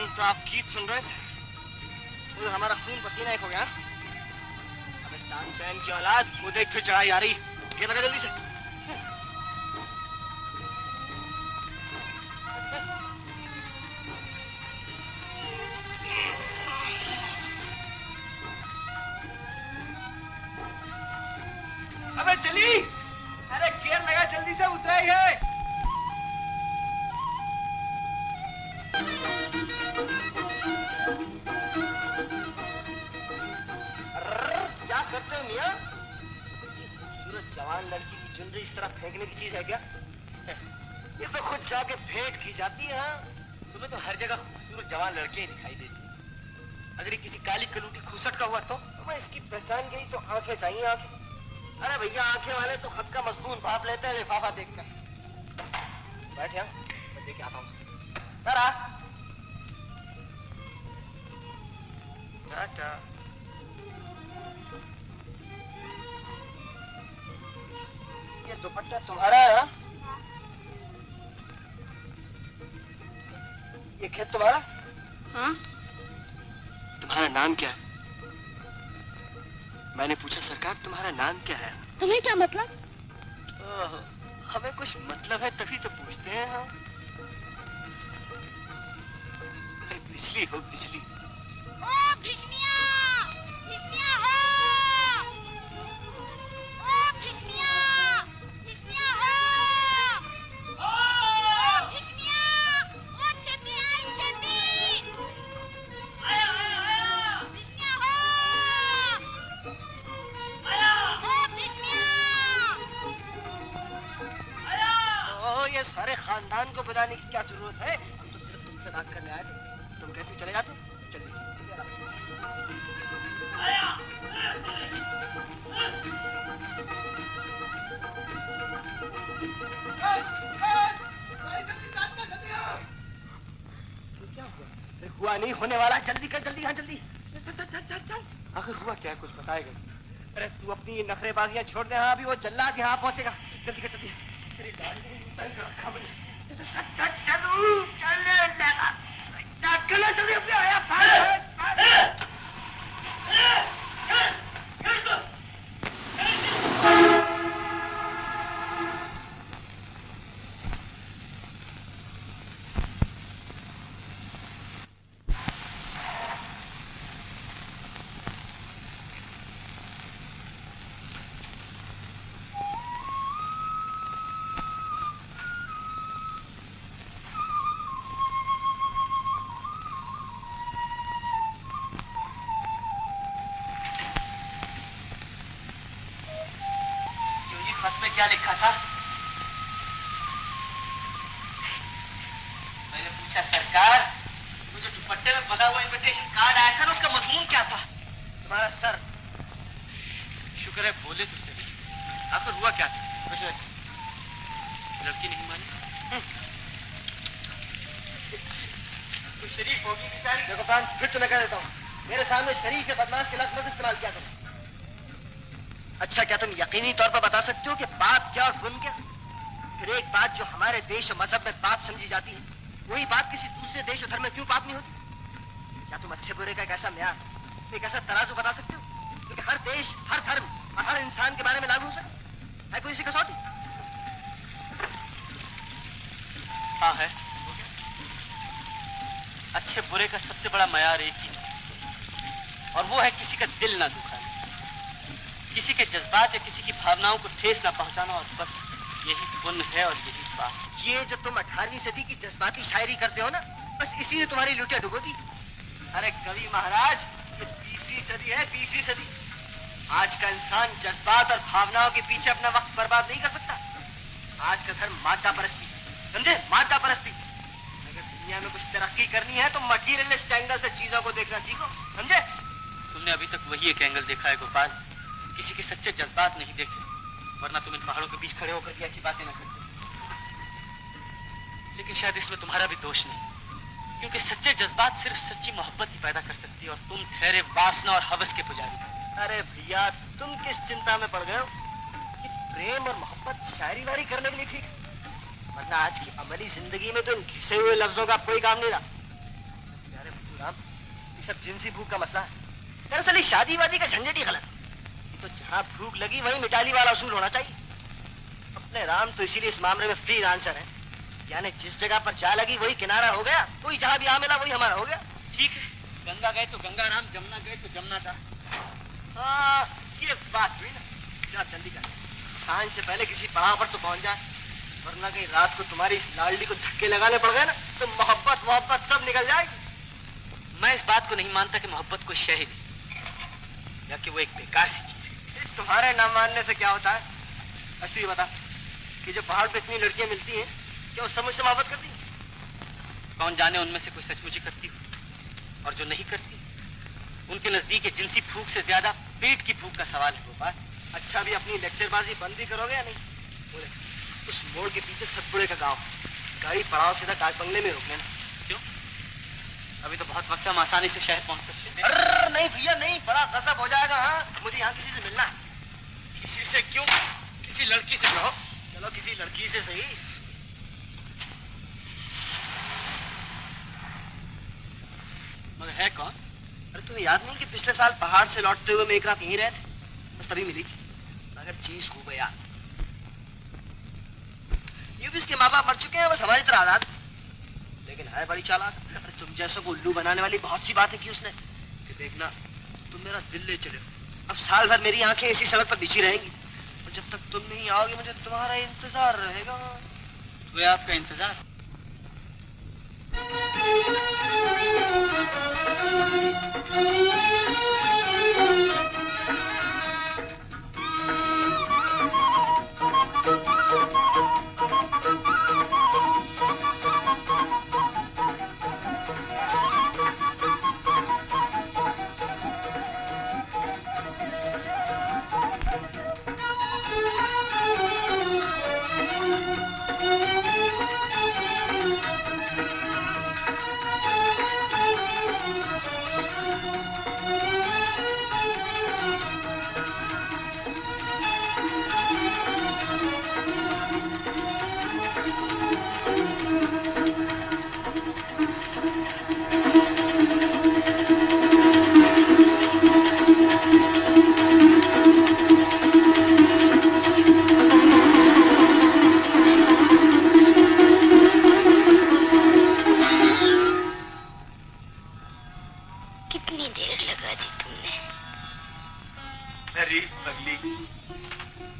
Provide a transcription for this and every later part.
तो आप गीत सुन रहे थे, तो हमारा खून पसीना एक हो गया। अबे तानसेन की औलाद, वो देख फिर चढ़ाई आ रही। ये लगा जल्दी से। अबे चली, अरे गेर लगा, जल्दी से उतरेंगे। क्या करते हो मियां? किसी खूबसूरत जवान लड़की की चुनरी इस तरह फेंकने की चीज है क्या? ये तो खुद जाके भेंट की जाती है। तुम्हें तो हर जगह खूबसूरत जवान लड़के ही दिखाई देती है। अगर ये किसी काली कलूटी खूसट का हुआ तो मैं इसकी पहचान गई तो आंखें चाहिए, आंखें। अरे भैया, आंखें वाले तो खत का मजबूत भाप लेते हैं लिफाफा देखकर। बैठ यहाँ, मैं देख आता हूँ। टाटा। ये दुपट्टा तुम्हारा है? ये खेत तुम्हारा? हाँ। तुम्हारा नाम क्या है? मैंने पूछा सरकार, तुम्हारा नाम क्या है? तुम्हें क्या मतलब? हमें कुछ मतलब है तभी तो पूछते हैं हम। बिजली हो, बिजली। ओ भिष्मिया! भिष्मिया हो! ओ भिष्मिया! भिष्मिया हो! ओ भिष्मिया! ओ छेती आई, छेती! आया, आया, आया! भिष्मिया हो! आया! ओ भिष्मिया! आया! ओ, ये सारे खानदान को बुलाने की क्या जरूरत है? हम तो सिर्फ तुमसे बात करने आए थे। तुम कहते चले जाते? चलिए। क्या हुआ? हुआ नहीं, होने वाला। जल्दी कर, जल्दी। हाँ जल्दी। चल। आखिर हुआ क्या है, कुछ बताएगा? अरे तू अपनी ये नखरेबाजियां छोड़ दे। हाँ, अभी वो जल्लाद यहाँ पहुंचेगा। जल्दी कर, जल्दी। चलो जल्दी अपने आया। खत में क्या लिखा था? मैंने पूछा सरकार, वो जो दुपट्टे में बंधा हुआ इनविटेशन कार्ड आया था ना, उसका मजमून क्या था? तुम्हारा सर। शुक्र है बोले तो सही। आखिर हुआ क्या था? कुछ नहीं। लड़की नहीं मानी? कुछ शरीफ होगी बेचारी। देखो फ्रांस, फिर तुम्हें कह देता हूँ, मेरे सामने शरीफ के बदमाश के लफ्ज मत इस्तेमाल किया करो। अच्छा, क्या तुम यकीनी तौर पर बता सकते हो कि बात क्या और गुण क्या? फिर एक बात जो हमारे देश और मजहब में पाप समझी जाती है, वही बात किसी दूसरे देश और धर्म में क्यों पाप नहीं होती? क्या तुम अच्छे बुरे का एक ऐसा म्यार, एक ऐसा तराजू बता सकते हो क्योंकि हर देश, हर धर्म और हर इंसान के बारे में लागू हो सके? है कोई सी कसौटी? हाँ है। अच्छे बुरे का सबसे बड़ा मयार एक ही है, और वो है किसी का दिल ना दुखाना, किसी के जज्बात या किसी की भावनाओं को ठेस ना पहुंचाना, और बस यही पुण्य है और यही पाप। ये जो तुम 18वीं सदी की जज्बाती शायरी करते हो ना, बस इसी ने तुम्हारी लुटिया डुबो दी। अरे कवि महाराज, ये 20वीं सदी है, 20वीं सदी। आज का इंसान जज्बात और भावनाओं के पीछे अपना वक्त बर्बाद नहीं कर सकता। आज का धर्म मादा परस्ती, समझे? मादा परस्ती। अगर दुनिया में कुछ तरक्की करनी है तो मटीरियलिस्ट एंगल से चीजों को देखना सीखो, समझे? तुमने अभी तक वही एक एंगल देखा है गोपाल, किसी के सच्चे जज्बात नहीं देखे, वरना तुम इन पहाड़ों के बीच खड़े होकर भी ऐसी बातें न करते। लेकिन शायद इसमें तुम्हारा भी दोष नहीं, क्योंकि सच्चे जज्बात सिर्फ सच्ची मोहब्बत ही पैदा कर सकती है, और तुम ठहरे वासना और हवस के पुजारी। अरे भैया, तुम किस चिंता में पड़ गए हो कि प्रेम और मोहब्बत शायरी वारी करने के लिए ठीक है, वरना आज की अमली जिंदगी में तो इन घिसे हुए लफ्जों का कोई काम नहीं रहा। राम, ये सब जिनसी भूख का मसला है। दरअसल इस शादी वादी का झंझट ही गलत। ये तो जहाँ भूख लगी वहीं मिटाली वाला उसूल होना चाहिए। अपने राम तो इसीलिए इस मामले में फ्री आंसर है, यानी जिस जगह पर जा लगी वही किनारा हो गया, कोई जहाँ भी आ मिला वही हमारा हो गया। ठीक है, गंगा गए तो गंगा राम, जमुना गए तो जमुना था। हाँ, ये बात हुई ना। जा जल्दी कर, सांझ से पहले किसी पड़ाव पर तो पहुंच जाए, वरना कहीं रात को तुम्हारी इस लाडली को धक्के लगाने पड़ गए ना तो मोहब्बत सब निकल जाएगी। मैं इस बात को नहीं मानता कि मोहब्बत कोई शय ही नहीं, या कि वो एक बेकार सी चीज है। तुम्हारे ना मानने से क्या होता है? अच्छा ये बता कि जो पहाड़ पे इतनी लड़कियां मिलती हैं, क्या वो सब मुझसे मोहब्बत करती हैं? कौन जाने उनमें से कोई सचमुच ही करती हो, और जो नहीं करती उनके नजदीक जिनसी भूख से ज्यादा पेट की भूख का सवाल है गोपाल। अच्छा भी अपनी लेक्चरबाजी बंद भी करोगे या नहीं? बोले उस मोड़ के पीछे सतपुड़े का गांव, गाड़ी पड़ाव सीधा डाक बंगले में रोक लेना। क्यों? अभी तो बहुत वक्त हम आसानी से शहर पहुंच सकते हैं। अरे नहीं भैया नहीं, बड़ा गजब हो जाएगा। हाँ, मुझे यहाँ किसी से मिलना है। किसी से क्यों? किसी लड़की से कहो। चलो किसी लड़की से सही। मगर है कौन? अरे तुम्हें याद नहीं कि पिछले साल पहाड़ से लौटते हुए मैं एक रात यहीं रहे थे? बस तभी मिली थी, मगर चीज खूब है यार। यूं भी इसके माँ बाप मर चुके हैं, बस हमारी तरह आजाद, लेकिन है बड़ी चालाक। अरे तुम जैसे को उल्लू बनाने वाली बहुत सी बातें की उसने कि देखना तुम मेरा दिल ले चले हो। अब साल भर मेरी आंखें इसी सड़क पर बिछी रहेंगी, और जब तक तुम नहीं आओगे मुझे तुम्हारा इंतजार रहेगा। वे आपका इंतजार।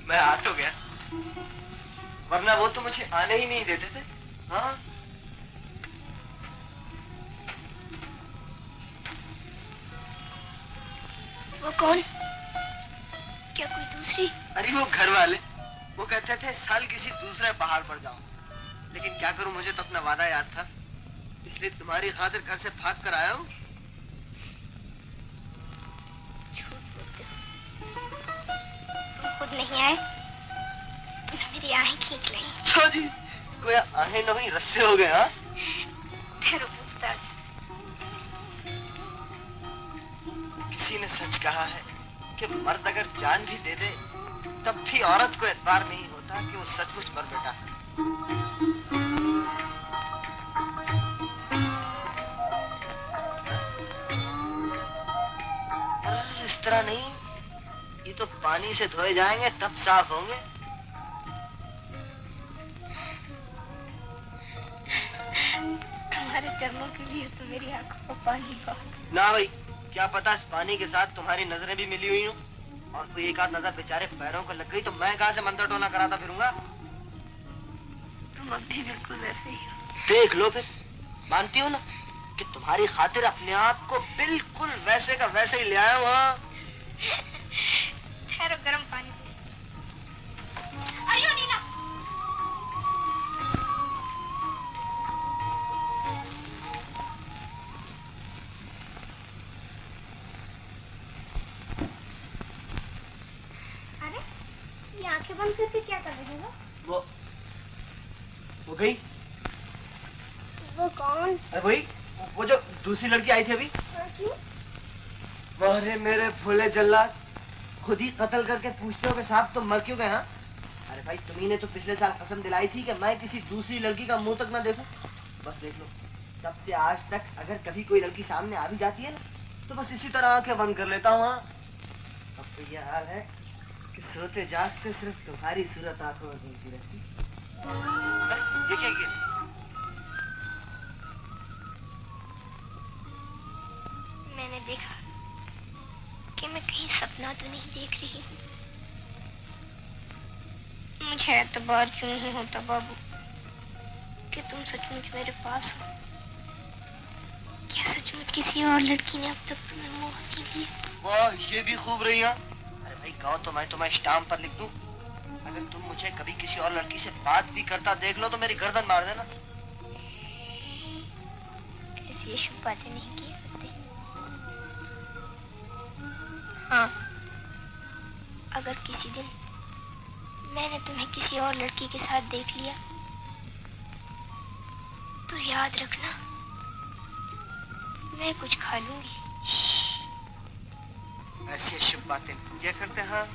मैं आ तो गया, वरना वो तो मुझे आने ही नहीं देते थे। हाँ वो कौन? क्या कोई दूसरी? अरे वो घर वाले, वो कहते थे साल किसी दूसरे पहाड़ पर जाओ, लेकिन क्या करूं, मुझे तो अपना वादा याद था, इसलिए तुम्हारी खातिर घर से भाग कर आया हूँ। तुम खुद नहीं आए, तुमने मेरी आहें खींच ली। छो जी, कोई आहें न हुई रस्से हो गए। हाँ ठहरो पूछता। किसी ने सच कहा है कि मर्द अगर जान भी दे दे तब भी औरत को एतबार नहीं होता कि वो सचमुच मर बैठा है। अरे इस तरह नहीं, ये तो पानी से धोए जाएंगे तब साफ होंगे। तुम्हारे चरणों के लिए तो मेरी आंखों का पानी बहुत। ना भाई, क्या पता इस पानी के साथ तुम्हारी नजरें भी मिली हुई हो, और कोई एक आध नजर बेचारे पैरों को लग गई तो मैं कहां से मंदिर टोना कराता फिरूंगा। तुम अब भी बिल्कुल वैसे ही हो। देख लो फिर, मानती हो ना कि तुम्हारी खातिर अपने आप को बिल्कुल वैसे का वैसे ही ले आया हूँ। हाँ ठहरो, गर्म पानी दे। अयो नीला, आंखें बंद करके क्या कर रहे हो? वो गई। वो कौन? अरे वही, वो जो दूसरी लड़की आई थी अभी। क्यों? वो अरे मेरे भोले जल्लाद, खुद ही कत्ल करके पूछते हो कि साहब तुम मर क्यों गए? हाँ अरे भाई, तुम्ही ने तो पिछले साल कसम दिलाई थी कि मैं किसी दूसरी लड़की का मुंह तक ना देखूं। बस देख लो, तब से आज तक अगर कभी कोई लड़की सामने आ भी जाती है ना, तो बस इसी तरह आंखें बंद कर लेता हूँ। अब तो ये हाल है कि सोते जागते सिर्फ तुम्हारी सूरत आंखों में घूमती रहती। ये क्या किया? मैंने देखा कि मैं कहीं सपना तो नहीं देख रही हूँ। मुझे एतबार क्यों नहीं होता बाबू कि तुम सचमुच मेरे पास हो। क्या सचमुच किसी और लड़की ने अब तक तुम्हें मोह नहीं लिया? वाह, ये भी खूब रही है। अरे भाई गाओ तो मैं तुम्हें स्टाम्प पर लिख दूं। अगर तुम मुझे कभी किसी और लड़की से बात भी करता देख लो तो मेरी गर्दन मार देना। ऐसी ये शुभ बातें नहीं किया करते। हाँ, अगर किसी दिन मैंने तुम्हें किसी और लड़की के साथ देख लिया तो याद रखना, मैं कुछ खा लूंगी। ऐसी शुभ बातें क्या करते हैं?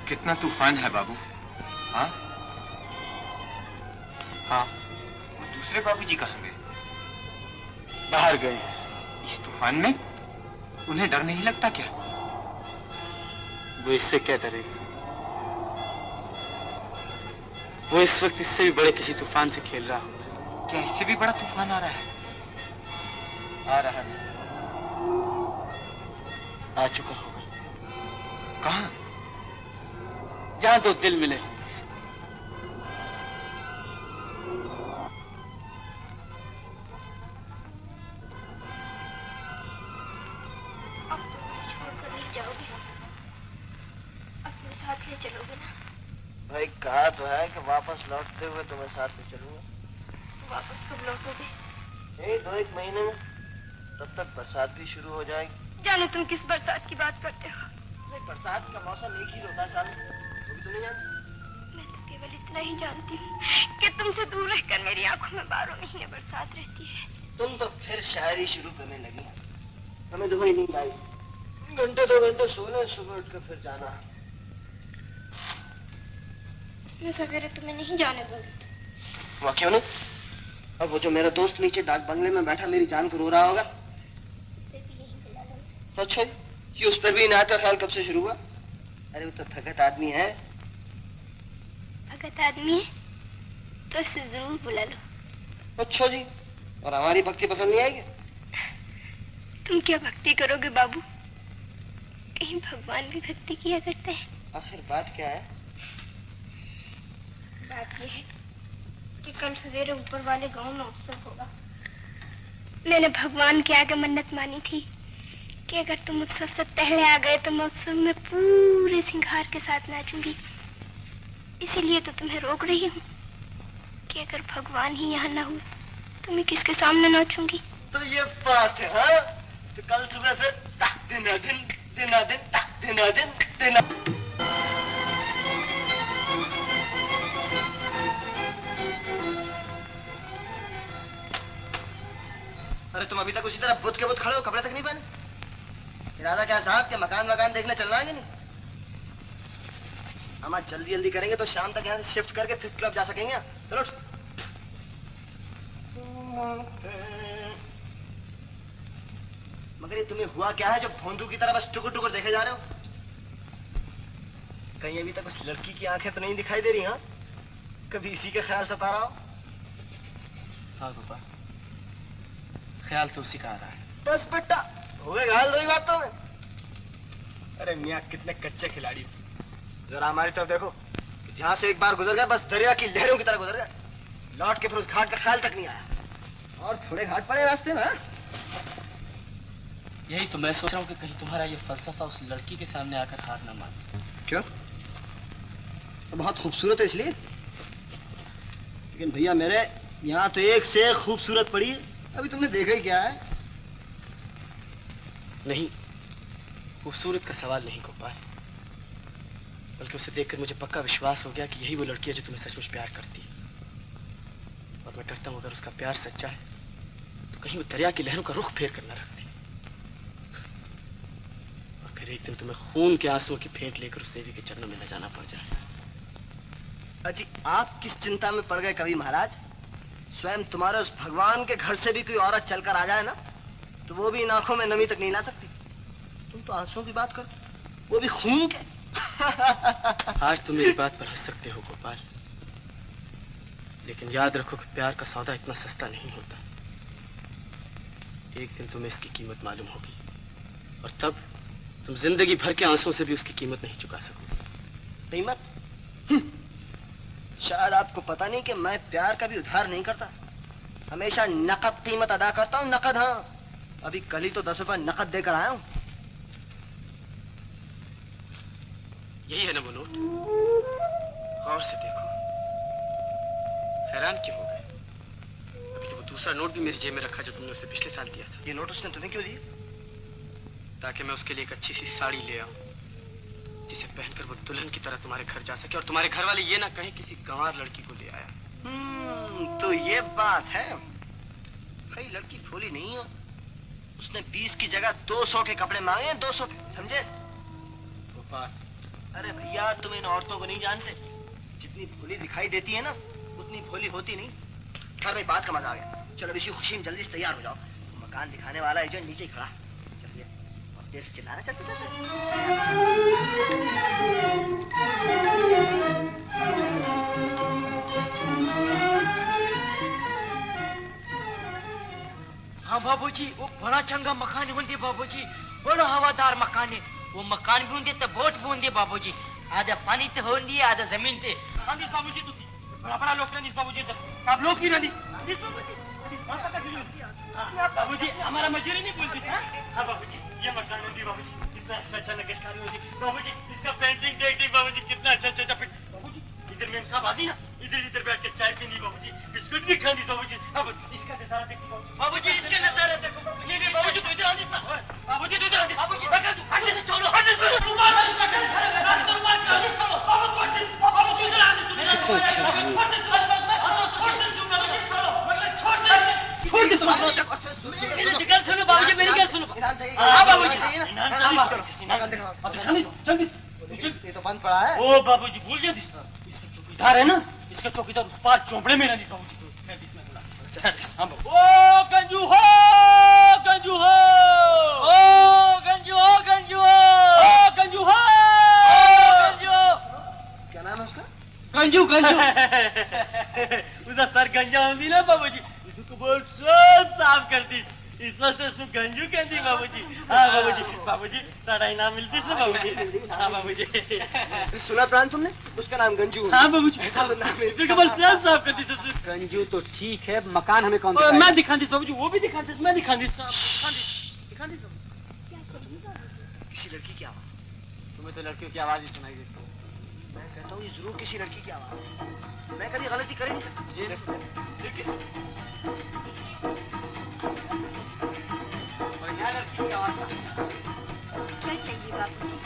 कितना तूफान है बाबू। हाँ हाँ, वो दूसरे बाबूजी कहाँ गए? बाहर गए। इस तूफान में उन्हें डर नहीं लगता क्या? वो इससे क्या डरेगा? वो इस वक्त इससे भी बड़े किसी तूफान से खेल रहा हो। क्या इससे भी बड़ा तूफान आ रहा है? आ रहा है, आ चुका होगा। कहाँ? जहां दो दिल मिले। अब तुम मुझे छोड़कर नहीं जाओगे, अपने साथ ले चलोगे ना? भाई कहा तो है कि वापस लौटते हुए तुम्हें साथ में चलूंगा। वापस कब लौटोगे? यही 2-1 महीने में। तब तक बरसात भी शुरू हो जाएगी। जाने तुम किस बरसात की बात करते हो? नहीं, बरसात का मौसम एक ही होता है साल में, वो भी तो नहीं जानती। मैं तो केवल इतना ही जानती हूँ कि तुमसे दूर रहकर मेरी आंखों में 12 महीने बरसात रहती है। तुम तो फिर शायरी शुरू करने लगी। हमें तो वही नींद आई। घंटे 2 घंटे सोने, सुबह उठ कर फिर जाना। मैं सवेरे तुम्हें नहीं जाने दूंगी। वहाँ क्यों नहीं? और वो जो मेरा दोस्त नीचे डाक बंगले में बैठा मेरी जान को रो रहा होगा, उसे भी यहीं बुला लो। अच्छा ये उस पर भी इनायत का ख्याल कब से शुरू हुआ? अरे वो तो भगत आदमी है। भगत आदमी है तो उसे जरूर बुला लो। अच्छा जी, और हमारी भक्ति पसंद नहीं आएगी? तुम क्या भक्ति करोगे बाबू? कहीं भगवान भी भक्ति किया करते हैं। आखिर बात क्या है? बात यह है कि कल सवेरे ऊपर वाले गांव में उत्सव होगा। मैंने भगवान के आगे मन्नत मानी थी कि अगर तुम उत्सव से पहले आ गए तो मैं उत्सव में पूरे सिंगार के साथ नाचूंगी। इसीलिए तो तुम्हें रोक रही हूँ कि अगर भगवान ही यहाँ ना हुए तो मैं किसके सामने नाचूंगी? तो ये बात है। हाँ, तो कल सुबह फिर दिन दिन अरे तुम अभी तक उसी तरह बुत के बुत खड़े हो, कपड़े तक नहीं पहने। इरादा क्या साहब के मकान देखने चलना है कि नहीं? हम आज जल्दी जल्दी करेंगे तो शाम तक यहाँ से शिफ्ट करके फिर क्लब जा सकेंगे। चलो मगर ये तुम्हें हुआ क्या है जो भोंदू की तरह बस टुकुर टुकुर देखे जा रहे हो? कहीं अभी तक उस लड़की की आंखें तो नहीं दिखाई दे रही? हाँ, कभी इसी के ख्याल सता रहा हो? हाँ पापा, ख्याल तो उसी का आ रहा है। बस बेटा हो गए घायल दो ही बातों में। अरे मियाँ कितने कच्चे खिलाड़ी हो। जरा हमारी तरफ देखो कि जहाँ से एक बार गुजर गए बस दरिया की लहरों की तरह गुजर गए, लौट के फिर उस घाट का ख्याल तक नहीं आया। और थोड़े घाट पड़े रास्ते में। यही तो मैं सोच रहा हूँ कि कहीं तुम्हारा ये फलसफा उस लड़की के सामने आकर हार न मान। क्यों? तो बहुत खूबसूरत है इसलिए। लेकिन भैया मेरे यहाँ तो एक से एक खूबसूरत पड़ी है, अभी तुमने देखा ही क्या है। नहीं, खूबसूरत का सवाल नहीं गोपाल, बल्कि उसे देखकर मुझे पक्का विश्वास हो गया कि यही वो लड़की है जो तुम्हें सचमुच प्यार करती है। और मैं डरता हूँ अगर उसका प्यार सच्चा है तो कहीं वो दरिया की लहरों का रुख फेर कर न रख दे, और फिर एक दिन तुम्हें खून के आंसुओं की फेंट लेकर उस देवी के चरणों में न जाना पड़ जाए। अजी आप किस चिंता में पड़ गए कवि महाराज? स्वयं तुम्हारे उस भगवान के घर से भी कोई औरत चलकर आ जाए ना तो वो भी इन आंखों में नमी तक नहीं ला सकती। तुम तो आंसुओं की बात करते, वो भी खून के। आज तुम मेरी बात पर हंस सकते हो गोपाल, लेकिन याद रखो कि प्यार का सौदा इतना सस्ता नहीं होता। एक दिन तुम्हें इसकी कीमत मालूम होगी, और तब तुम जिंदगी भर के आंसुओं से भी उसकी कीमत नहीं चुका सकोगे। कीमत? शायद आपको पता नहीं कि मैं प्यार का भी उधार नहीं करता, हमेशा नकद कीमत अदा करता हूँ। नकद, हाँ। अभी कल ही तो 10 रुपए नकद देकर आया हूँ। यही है ना वो नोट? गौर से देखो। हैरान क्यों हो गए? अभी तो वो दूसरा नोट भी मेरी जेब में रखा जो तुमने उसे पिछले साल दिया था। ये नोट उसने तुम्हें क्यों दिया? ताकि मैं उसके लिए एक अच्छी सी साड़ी ले आऊं, जिसे पहनकर वो दुल्हन की तरह तुम्हारे घर जा सके और तुम्हारे घर वाले ये ना कहें किसी गंवार लड़की को ले आया। तो ये बात है। भाई लड़की भोली नहीं हो, उसने 20 की जगह 200 के कपड़े मांगे, 200 के, समझे? गोपाल, अरे भैया तुम इन औरतों को नहीं जानते, जितनी भोली दिखाई देती है ना उतनी भोली होती नहीं। खैर भाई बात का मजा आ गया, चलो इसी खुशी में जल्दी से तैयार हो जाओ। मकान दिखाने वाला एजेंट नीचे ही खड़ा। चलिए और देर से चिल्लाना चलते चलते। हाँ बाबूजी, वो बड़ा चंगा मकान होंगे बाबूजी, बड़ा हवादार मकान है। वो मकान भी होंगे तो बोट भी होंगे बाबूजी, आधा पानी ते होंगे आधा जमीन ते। बाबूजी तो बड़ा बड़ा लोग नहीं बाबूजी, सब लोग भी नहीं बाबूजी, हमारा मजूरी नहीं बोलती। हाँ बाबूजी, ये मकान होंगे बाबूजी, कितना अच्छा अच्छा नक्काशी होगी बाबूजी, इसका पेंटिंग देखिए बाबूजी, कितना अच्छा अच्छा बाबूजी। इधर मेम साहब आती ना, इधर इधर बैठ के चाय पीनी बाबूजी, बिस्कुट भी खानी बाबूजी। अब इसका नजारा देखो बाबूजी, इसके नजारा देखो बाबूजी। बाबूजी तो इधर आनी, बाबूजी तो इधर आनी, बाबूजी हटने से छोड़ो, हटने से रुमाल में इसका कर तो रुमाल का आनी छोड़ो बाबूजी, बाबूजी इधर आनी, कितना अच्छा छोड़ दे सुनो बाबूजी, मेरी क्या सुनो। हाँ बाबूजी, ये तो बंद पड़ा है। ओ बाबूजी भूल जाए, इसका चौकीदार है ना, इसका चौकीदार उस पार चौपड़े में रहनी बाबूजी। ओ गंजू हो, गंजू हो, ओ गंजू हो, गंजू हो, ओ गंजू हो, गंजू। क्या नाम है उसका? गंजू, गंजू। उसका सर गंजा होती ना बाबूजी, इसको बोल सब साफ कर दी, इस वजह से गंजू कहती बाबूजी। हाँ बाबूजी, बाबूजी सारा इनाम मिलती ना बाबूजी। हाँ बाबूजी, सुना प्राण तुमने? उसका नाम गंजू। हाँ बाबूजी, ऐसा तो नाम है। बोल सब साफ कर दी ससुर। गंजू तो ठीक है, मकान हमें कौन मैं दिखा दी बाबूजी, वो भी दिखा दी, मैं दिखा दी, दिखा दी। किसी लड़की की आवाज। तुम्हें तो लड़कियों की आवाज ही सुनाई देती है। मैं कहता हूँ ये जरूर किसी लड़की की आवाज है। मैं कभी गलती कर ही नहीं सकता। बढ़िया लड़की की आवाज। क्या चाहिए बाबूजी?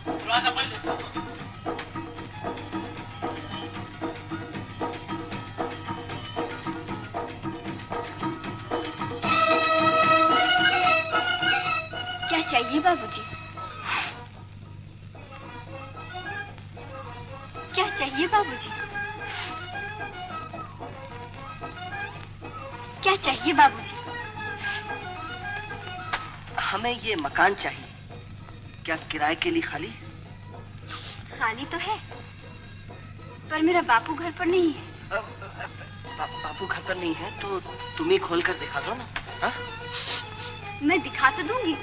दरवाजा बंद है। क्या चाहिए बाबूजी? क्या चाहिए बाबूजी? क्या चाहिए बाबूजी? हमें ये मकान चाहिए क्या किराए के लिए खाली? खाली तो है, पर मेरा बापू घर पर नहीं है। बापू घर पर नहीं है तो तुम ही खोल कर दिखा दो ना। हा? मैं दिखा तो दूंगी,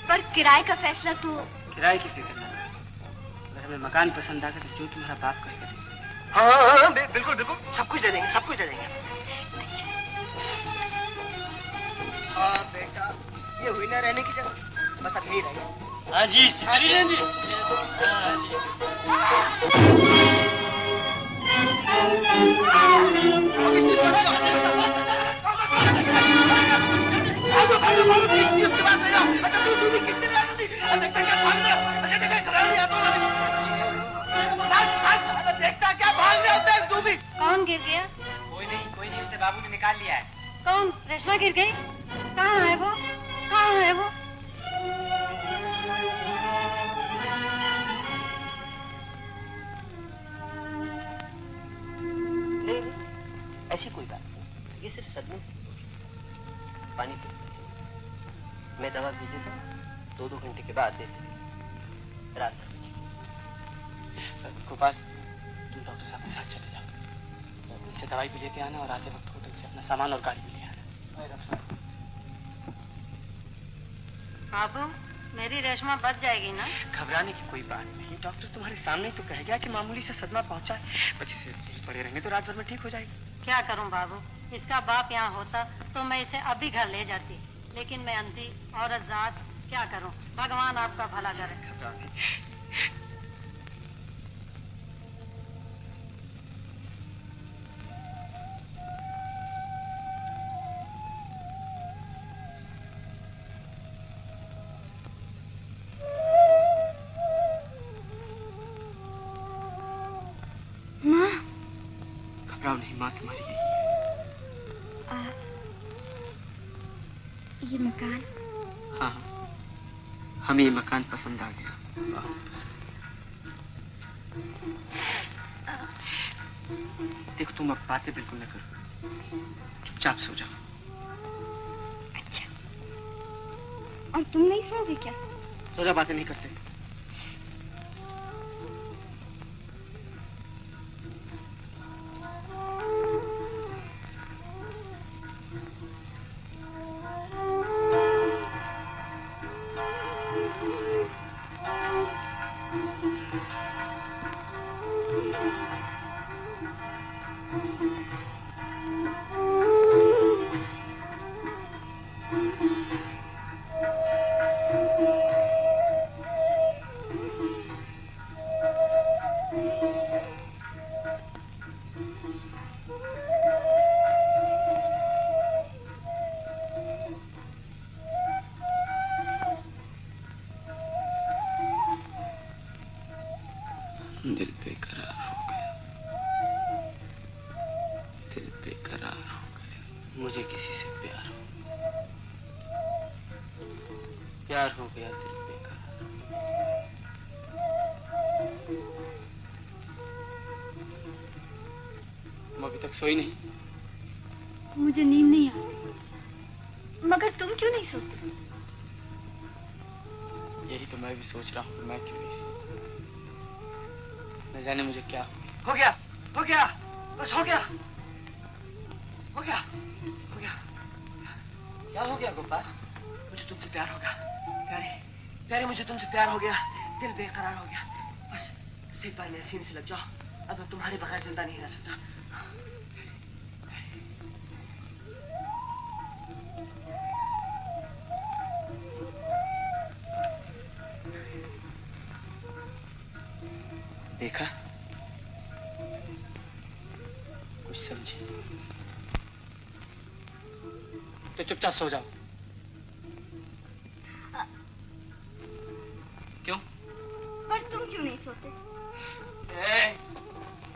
पर किराए का फैसला तो। किराए की फिक्र ना, अगर हमें मकान पसंद आ गया तो जो तुम्हारा बाप कहेगा। हाँ, बिल्कुल बिल्कुल, सब कुछ दे देंगे, सब कुछ दे देंगे। हाँ बेटा, ये हुई ना रहने की जगह, बस अब यही रहेगा। हाँ जी, सिखारी रहें जी। हाँ जी। देखता क्या भाग रहे होते हैं, तू भी? कौन गिर गया? कोई नहीं, उसे बाबू ने निकाल लिया है। कौन? रेशमा गिर गई? कहाँ है वो? कहाँ है वो? नहीं, ऐसी कोई बात नहीं, ये सिर्फ सदमे से। पानी पी, मैं दवा भी देता हूँ, 2-2 घंटे के बाद दे देंगे, रात तक। गोपाल, तुम डॉक्टर साहब के साथ चले जाओ, इनसे दवाई भी लेते आना और आते वक्त होटल से अपना सामान और गाड़ी भी ले आना। बाबू, मेरी रेशमा बच जाएगी ना? घबराने की कोई बात नहीं, डॉक्टर तुम्हारे सामने तो कह गया कि मामूली से सदमा पहुंचा है, बच्चे से पड़े रहेंगे तो रात भर में ठीक हो जाएगी। क्या करूं बाबू, इसका बाप यहाँ होता तो मैं इसे अभी घर ले जाती, लेकिन मैं अंधी औरत जात, क्या करूं? भगवान आपका भला करे। घबराने घबराओ नहीं, माँ तुम्हारी यही है। ये मकान? हाँ, हमें ये मकान पसंद आ गया। देखो, तुम अब बातें बिल्कुल न करो, चुपचाप सो जाओ। अच्छा, और तुम नहीं सोओगे क्या? सो जाओ, बातें नहीं करते। दिल बेकरार हो गया, दिल बेकरार हो गया, मुझे किसी से प्यार हो गया, दिल बेकरार। तुम अभी तक सोई नहीं? मुझे नींद नहीं आती, मगर तुम क्यों नहीं सोते? यही तो मैं भी सोच रहा हूँ, मैं क्यों नहीं सोता। न जाने मुझे क्या हो गया, बस हो गया। क्या हो गया गोपाल? मुझे तुमसे प्यार हो गया, प्यारे मुझे तुमसे प्यार हो गया, दिल बेकरार हो गया। बस एक बार मेरे सीने से लग जाओ, अब मैं तुम्हारे बगैर जिंदा नहीं रह सकता। देखा, कुछ समझे तो चुपचाप सो जाओ। क्यों? पर तुम क्यों नहीं सोते?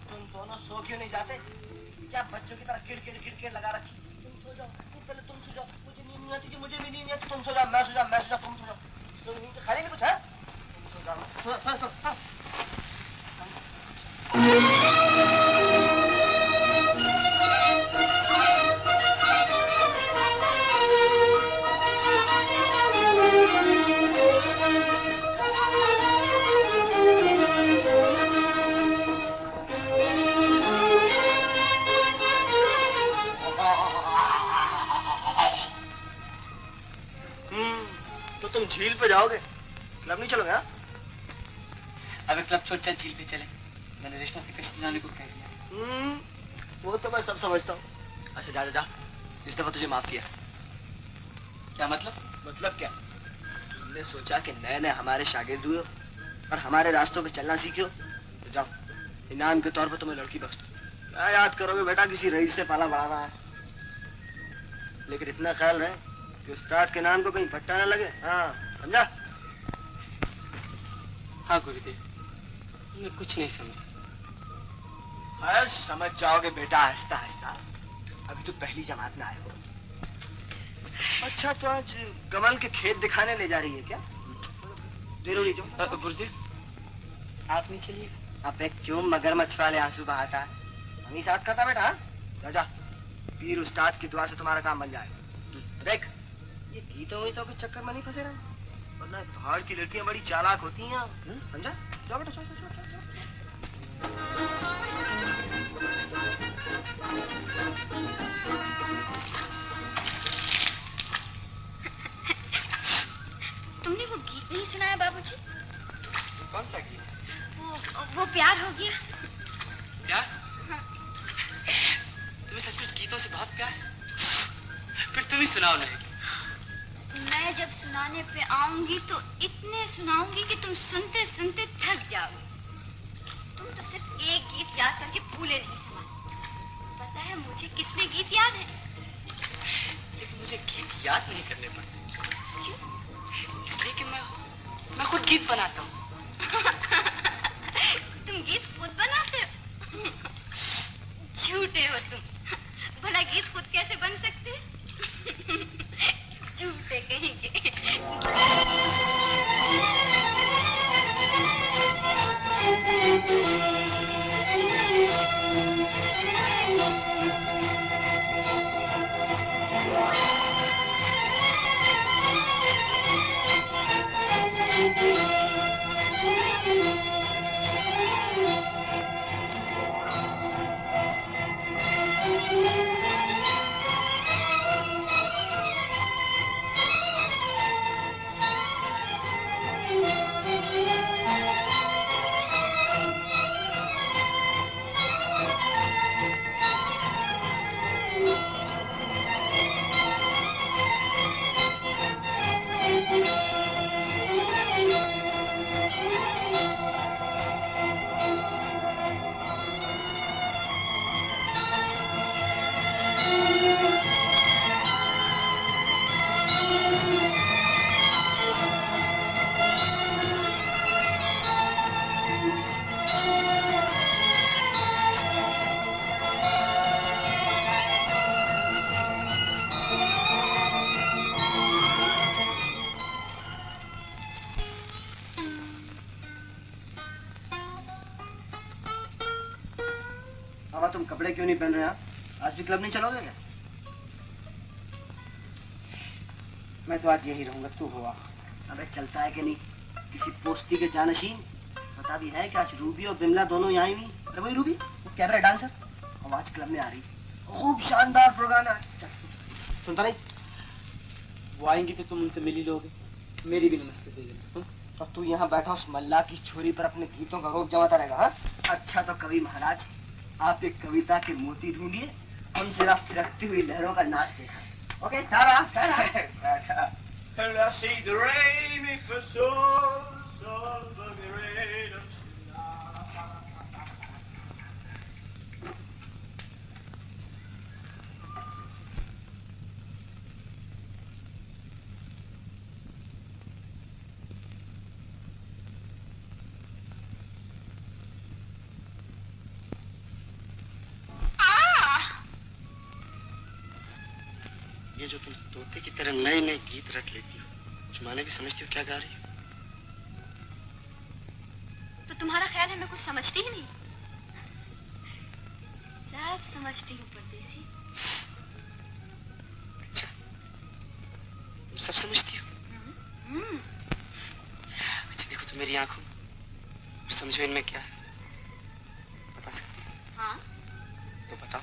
तुम दोनों सो क्यों नहीं जाते? क्या बच्चों की तरह किड़किड़ लगा रखी? तुम सो जाओ, पहले तुम सो जाओ। मुझे नींद नहीं आती, मुझे भी नींद नहीं आती। तुम सो जाओ, मैं सो जाओ, तुम सो जाओ। नींद खाली नहीं कुछ है? तुम सो जाओ, सो। जाओगे? क्लब नहीं चलोगे? हाँ? अबे क्लब छोड़, चल झील पे चले। मैंने रेशमा से कश्ती लाने को कह दिया। वो तो मैं सब समझता हूँ। अच्छा जा जा जा, इस दफा तुझे माफ किया। क्या मतलब? मतलब क्या? तुमने सोचा कि नए नए हमारे शागिर्द हुए और हमारे रास्तों पे चलना सीखे हो, तो जाओ, इनाम के तौर पर तुम्हें लड़की बख्श दो। क्या याद करोगे बेटा, किसी रईस से पाला बढ़ाना है। लेकिन इतना ख्याल रहे कि उस्ताद के नाम को कहीं फट्टा न लगे। हाँ समझा? हाँ गुरुदेव, मैं कुछ नहीं समझा। खैर समझ जाओगे बेटा, आहिस्ता आहिस्ता। अभी तो पहली जमात में आए हो। अच्छा तो आज कमल के खेत दिखाने ले जा रही है क्या? देर हो रही जो। गुरुदेव आप नहीं चलिए? अबे क्यों मगरमच्छ वाले आंसू बहाता है? हम ही साथ करता बेटा। जा जा, पीर उस्ताद की दुआ से तुम्हारा काम बन जाएगा। देख ये गीतों वीतों के चक्कर में नहीं फंसे रहे, वरना पहाड़ की लड़कियां बड़ी चालाक होती हैं। समझा? जाओ बेटा, चलो चलो चलो। तुमने वो गीत नहीं सुनाया बाबूजी? कौन सा गीत? वो प्यार हो गया। प्यार? तुम्हें सचमुच गीतों से बहुत प्यार है? फिर तुम ही सुनाओ नहीं। मैं जब सुनाने पे आऊंगी तो इतने सुनाऊंगी कि तुम सुनते सुनते थक जाओगे। तुम तो सिर्फ एक गीत याद करके भूले नहीं सुना। पता है मुझे कितने गीत याद हैं? लेकिन मुझे गीत याद नहीं करने पड़ते। क्यों? इसलिए कि मैं खुद गीत बनाता हूँ। तुम गीत खुद बनाते हो? झूठे हो तुम। भला गीत खुद कैसे बन सकते हैं? झूठे कहेंगे। तुम कपड़े क्यों नहीं पहन रहे? आज भी क्लब नहीं चलोगे क्या? मैं तो आज यही रहूंगा, तू हुआ। अबे चलता है कि नहीं? किसी पोस्ती के जानशीन पता भी है कि आज रूबी और बिमला दोनों यहाँ हुई। अरे वही रूबी, वो कैबरे डांसर, और आज क्लब में आ रही। खूब शानदार प्रोग्राम है। सुनता नहीं? वो आएंगी तो तुम उनसे मिल ही लोगे। मेरी भी नमस्ते दे देना। तो तू यहाँ बैठा उस मल्ला की छोरी पर अपने गीतों का रोक जमाता रहेगा? हाँ? अच्छा तो कवि महाराज, आप एक कविता के मोती ढूंढिए, हम सिर्फ थिरकती हुई लहरों का नाच देखा। ओके, ठहरा ठहरा। And I see the rain for sol, sol, for the rain of ये जो तुम तोते की तरह नए नए गीत रट लेती हो, कुछ माने भी समझती हो क्या गा रही हो? तो तुम्हारा ख्याल है मैं कुछ समझती ही नहीं? सब समझती हूँ परदेसी। अच्छा, तुम सब समझती हो? अच्छा देखो तो मेरी आंखों और समझो इनमें क्या है, बता सकती हो? हाँ। तो बताओ।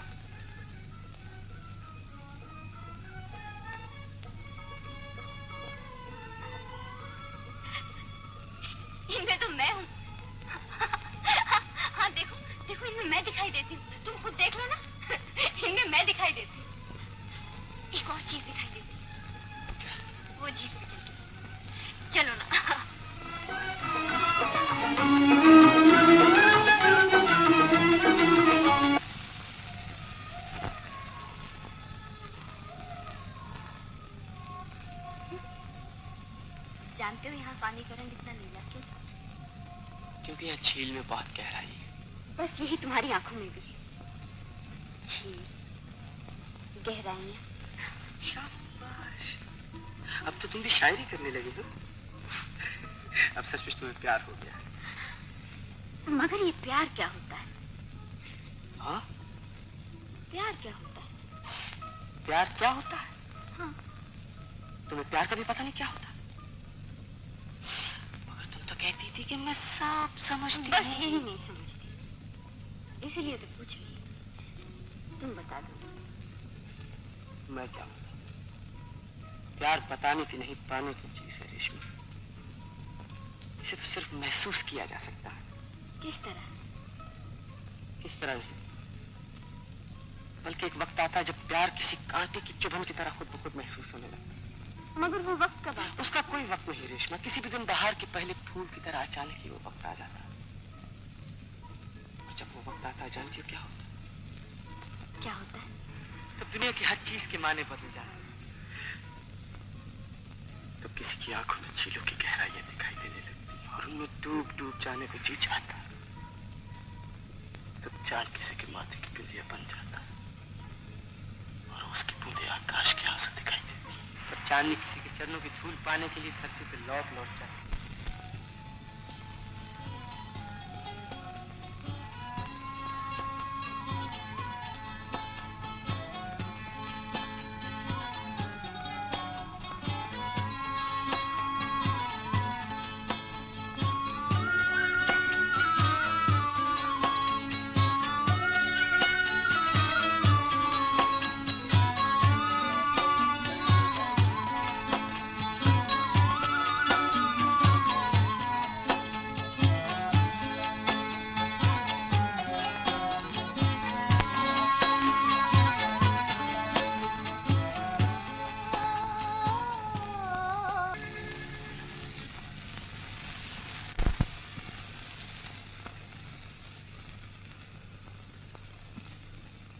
क्योंकि यहाँ झील में बहुत गहराई है। बस यही तुम्हारी आंखों में भी है, झील, गहराइयाँ। शाबाश, अब तो तुम भी शायरी करने लगे हो। अब सचमुच तुम्हें प्यार हो गया है। मगर ये प्यार क्या होता है? हाँ? प्यार क्या होता है? प्यार क्या होता है? हाँ। तुम्हें प्यार का भी पता नहीं क्या होता? मगर तुम तो कहती थी कि मैं सब समझती बस हूँ। यही नहीं समझती, इसीलिए तो पूछ रही। तुम बता दो। मैं क्या बताऊं? प्यार बताने की नहीं, पाने की चीज है रेशमी। इसे तो सिर्फ महसूस किया जा सकता है। किस तरह? किस तरह नहीं, बल्कि एक वक्त आता है जब प्यार किसी कांटे की चुभन की तरह खुद ब खुद महसूस होने लगता है। मगर वो वक्त कब आता? उसका कोई वक्त नहीं रेशमा, किसी भी दिन बाहर के पहले फूल की तरह अचानक ही वो वक्त आ जाता है। और जब वो वक्त आता है, जानती हो क्या होता है? क्या होता है? तब दुनिया की हर चीज के माने बदल जाते हैं। तब किसी की आंखों में झीलों की गहराइयां दिखाई देने लगती हैं और उनमें डूब डूब जाने को जी चाहता है। तब चांद किसी के माथे की बिंदिया बन जाता है और उसकी बूंदे आकाश के आंसू दिखाई देती है। तब चांदनी किसी के चरणों की धूल पाने के लिए धरती पे लौट लौट जाती है।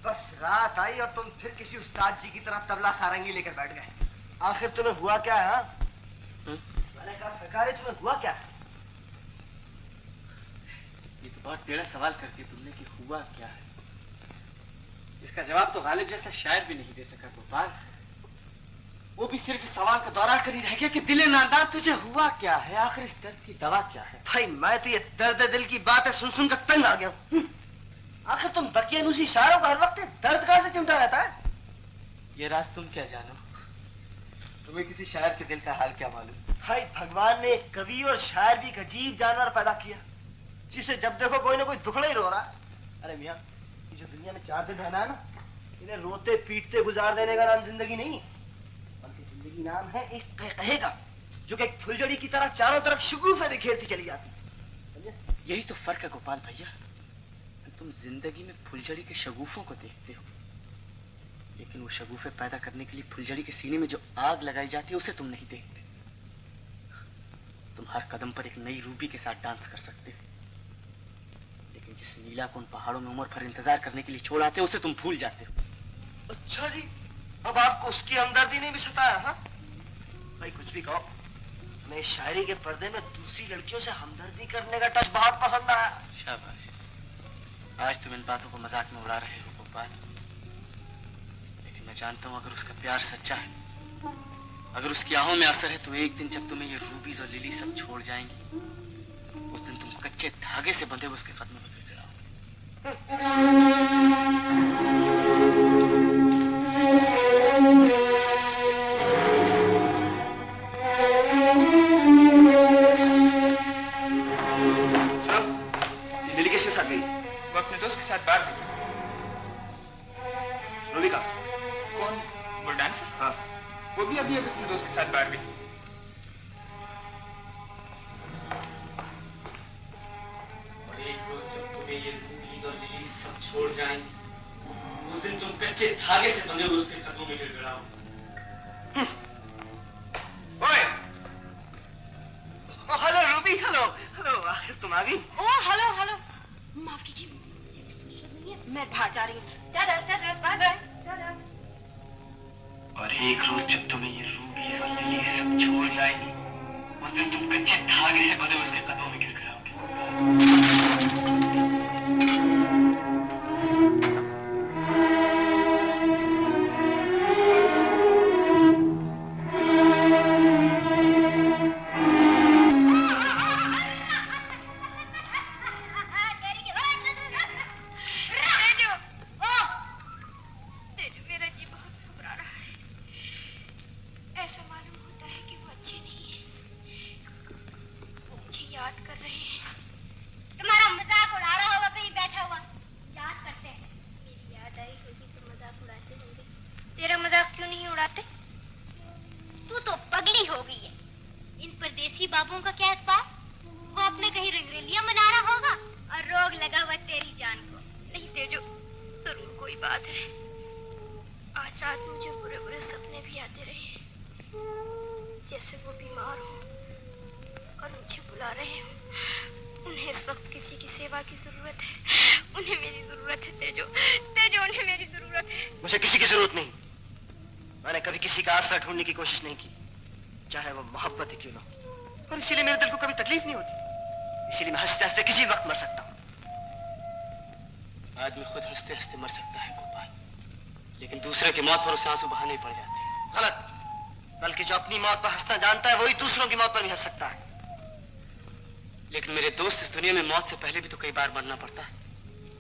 बस रात आई और तुम फिर किसी उस्ताद जी की तरह तबला सारंगी लेकर बैठ गए। आखिर तुम्हें हुआ क्या है? मैंने कहा सरकार तुम्हें हुआ क्या है? ये तो बहुत टेढ़ा सवाल कर दिया तुमने कि हुआ क्या है। इसका जवाब तो गालिब जैसा शायर भी नहीं दे सका गोपाल। वो भी सिर्फ इस सवाल का दौरा कर ही रह गया कि दिले नादान तुझे हुआ क्या है, आखिर इस दर्द की दवा क्या है। भाई मैं तो ये दर्द दिल की बातें सुन सुन कर तंग आ गया हूँ। आखिर तुम दकियानूसी शायरों का हर वक्त दर्द कहाँ से चिमटा रहता है? ये राज तुम क्या जानो, तुम्हें किसी शायर के दिल का हाल क्या मालूम। भाई भगवान ने एक कवि और शायर भी एक अजीब जानवर पैदा किया जिसे जब देखो कोई ना कोई दुखड़ा ही रो रहा है। अरे मियाँ, ये जो दुनिया में 4 दिन रहना है ना, इन्हें रोते पीटते गुजार देने का नाम जिंदगी नहीं, बल्कि जिंदगी नाम है एक कहेगा जो कि एक फुलझड़ी की तरह चारों तरफ शगुफे बिखेरती चली जाती। यही तो फर्क है गोपाल भैया, तुम जिंदगी में फुलझड़ी के शगुफों को देखते हो, लेकिन वो शगुफे पैदा करने के लिए फुलझड़ी के सीने में जो आग लगाई जाती है उसे तुम नहीं देखते। तुम हर कदम पर एक नई रूबी के साथ डांस कर सकते हो, लेकिन जिस नीला को उन पहाड़ों में उम्र भर इंतजार करने के लिए छोड़ आते हो उसे तुम भूल जाते हो। अच्छा जी, अब आपको उसकी हमदर्दी नहीं भी सताया? हाँ भाई कुछ भी कहो, हमें शायरी के पर्दे में दूसरी लड़कियों से हमदर्दी करने का टच बहुत पसंद आया। शाबाश, आज तुम इन बातों को मजाक में उड़ा रहे हो गोपाल, लेकिन मैं जानता हूँ अगर उसका प्यार सच्चा है, अगर उसकी आहों में असर है, तो एक दिन जब तुम्हें ये रूबीज और लिली सब छोड़ जाएंगी, उस दिन तुम कच्चे धागे से बंधे हुए उसके कदमों में गिर गिड़ाओगे। लिली किसके साथ गई? वो अपने दोस्त के साथ बाहर गई। रूबी का? कौन? वो डांसर? हाँ। वो भी अभी अपने दोस्त के साथ बाहर गई। और एक रोज जब तुम्हें ये रूबीज और लिली सब छोड़ जाएंगे, उस दिन तुम कच्चे धागे से बंधे हुए उसके कदमों में गिर गिड़ाओगे। ओए! ओ हेलो रूबी, हेलो हेलो, आखिर तुम आ गई। ओ हेलो हेलो, माफ कीजिए, मैं बाहर जा रही हूँ। दादा दादा बाय बाय दादा। और एक रोज जब तुम्हें ये रूबी और लिली सब छोड़ जाएंगी, उस दिन तुम कच्चे धागे से बंधे उसके कदमों में गिर गिड़ाओगे। याद कर रहे हैं। तुम्हारा मजाक उड़ा रहा होगा कहीं बैठा हुआ। याद करते हैं। मेरी याद आई होगी तो मजाक उड़ाते होंगे। तेरा मजाक क्यों नहीं उड़ाते? तू तो पगली हो गई है। इन परदेसी बाबुओं का क्या इत्पार? वो अपने कहीं रंगरेलियां मना रहा होगा और रोग लगा हुआ तेरी जान को। नहीं तेजो, जरूर कोई बात है। आज रात मुझे बुरे बुरे सपने भी आते रहे, जैसे वो बीमार हो और मुझे बुला रहे हो। उन्हें इस वक्त किसी की सेवा की जरूरत है। उन्हें मेरी जरूरत है तेजो, तेजो उन्हें मेरी जरूरत है। मुझे किसी की जरूरत नहीं। मैंने कभी किसी का आसरा ढूंढने की कोशिश नहीं की, चाहे वो मोहब्बत ही क्यों ना हो। और इसीलिए मेरे दिल को कभी तकलीफ नहीं होती। इसीलिए मैं हंसते हंसते किसी वक्त मर सकता हूँ। आदमी खुद हंसते हंसते मर सकता है गोपाल, लेकिन दूसरे की मौत पर उसे आंसू बहाने पड़ जाते हैं। गलत। बल्कि जो अपनी मौत पर हंसना जानता है वही दूसरों की मौत पर भी हंस सकता है। लेकिन मेरे दोस्त, इस दुनिया में मौत से पहले भी तो कई बार मरना पड़ता है,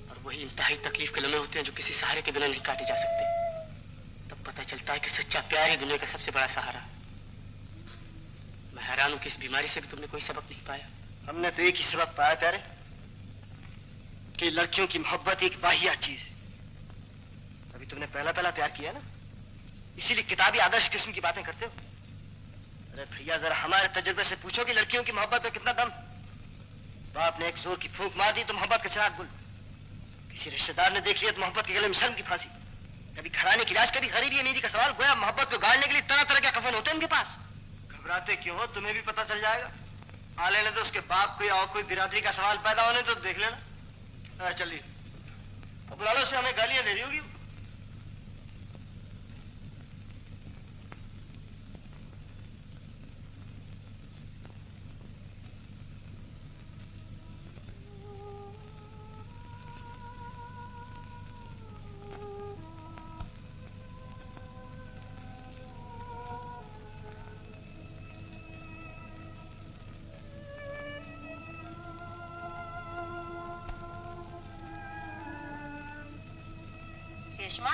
और वही इंतहाई तकलीफ के लम्हे होते हैं जो किसी सहारे के बिना नहीं काटे जा सकते। तब पता चलता है कि सच्चा प्यार ही दुनिया का सबसे बड़ा सहारा है। मैं हैरान हूं कि इस बीमारी से भी तुमने कोई सबक नहीं पाया। हमने तो एक ही सबक पाया प्यारे, कि लड़कियों की मोहब्बत एक वाहियात चीज है। अभी तुमने पहला पहला प्यार किया ना, इसीलिए किताबी आदर्श किस्म की बातें करते हो। अरे भैया, जरा हमारे तजुर्बे से पूछो कि लड़कियों की मोहब्बत में कितना दम। बाप ने एक जोर की फूंक मार दी तो मोहब्बत का चिराग गुल। किसी रिश्तेदार ने देख लिया तो मोहब्बत के गले में शर्म की फांसी। कभी घराने की लाश, कभी गरीबी अमीरी का सवाल। गोया मोहब्बत को गाड़ने के लिए तरह तरह के कफन होते हैं उनके पास। घबराते क्यों हो? तुम्हें भी पता चल जाएगा। आ लेने तो उसके बाप को या और कोई बिरादरी का सवाल पैदा होने तो देख लेना। चलिए अब बुला लो उसे, हमें गालियां दे रही होगी। रेशमा,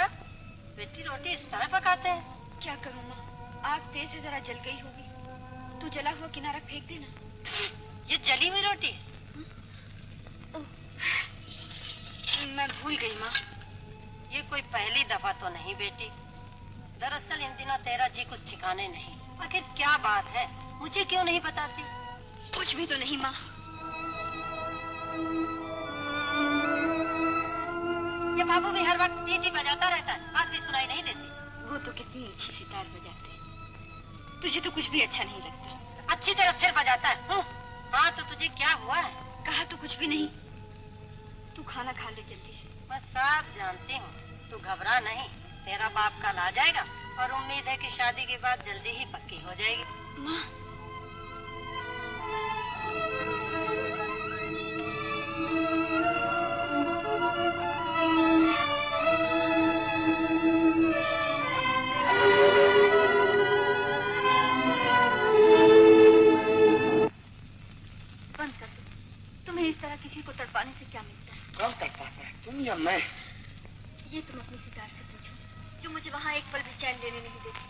बेटी रोटी इस तरह पकाते हैं? क्या करूं माँ, आग तेज से जरा जल गई होगी। तू जला हुआ किनारा फेंक देना। ये जली हुई रोटी? मैं भूल गई माँ। ये कोई पहली दफा तो नहीं बेटी। दरअसल इन दिनों तेरा जी कुछ ठिकाने नहीं। आखिर क्या बात है, मुझे क्यों नहीं बताती? कुछ भी तो नहीं माँ। ये बाबू भी हर वक्त जी बजाता रहता है, बात भी सुनाई नहीं देती। वो तो कितनी अच्छी सितार बजाते हैं। तुझे तो कुछ भी अच्छा नहीं लगता। अच्छी तरह सिर बजाता है। हाँ तो तुझे क्या हुआ है? कहा तो कुछ भी नहीं। तू खाना खा ले जल्दी से। मैं सब जानती हूँ, तू घबरा नहीं। तेरा बाप कल आ जाएगा और उम्मीद है कि शादी के बाद जल्दी ही पक्की हो जाएगी। माँ, बंद कर दो। तुम्हें इस तरह किसी को तड़पाने से क्या मिलता है? कौन तड़पाता है, तुम या मैं? ये तुम अपनी सितार से पूछो, जो मुझे वहाँ एक पल भी चैन लेने नहीं देती।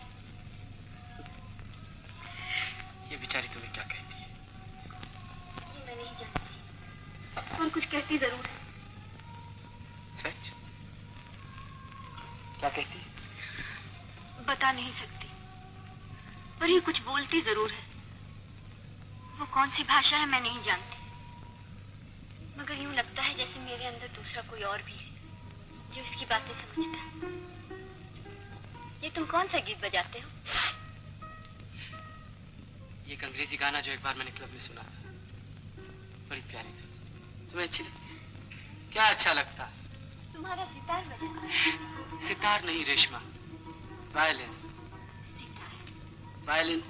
ये बेचारी तुम्हें क्या कहती है? ये मैं नहीं जानती, और कुछ कहती जरूर है। सच? क्या कहती है? बता नहीं सकती, पर ये कुछ बोलती जरूर है। वो कौन सी भाषा है मैं नहीं जानती, मगर यूं लगता है जैसे मेरे अंदर दूसरा कोई और भी है जो इसकी बातें समझता है। ये तुम कौन सा गीत बजाते हो? ये एक अंग्रेजी गाना जो एक बार मैंने क्लब में सुना था, बड़ी प्यारी थी। तुम्हें अच्छी लगती? क्या अच्छा लगता? तुम्हारा सितार बजाना। सितार नहीं रेशमा, वायलिन। सितार। वायलिन।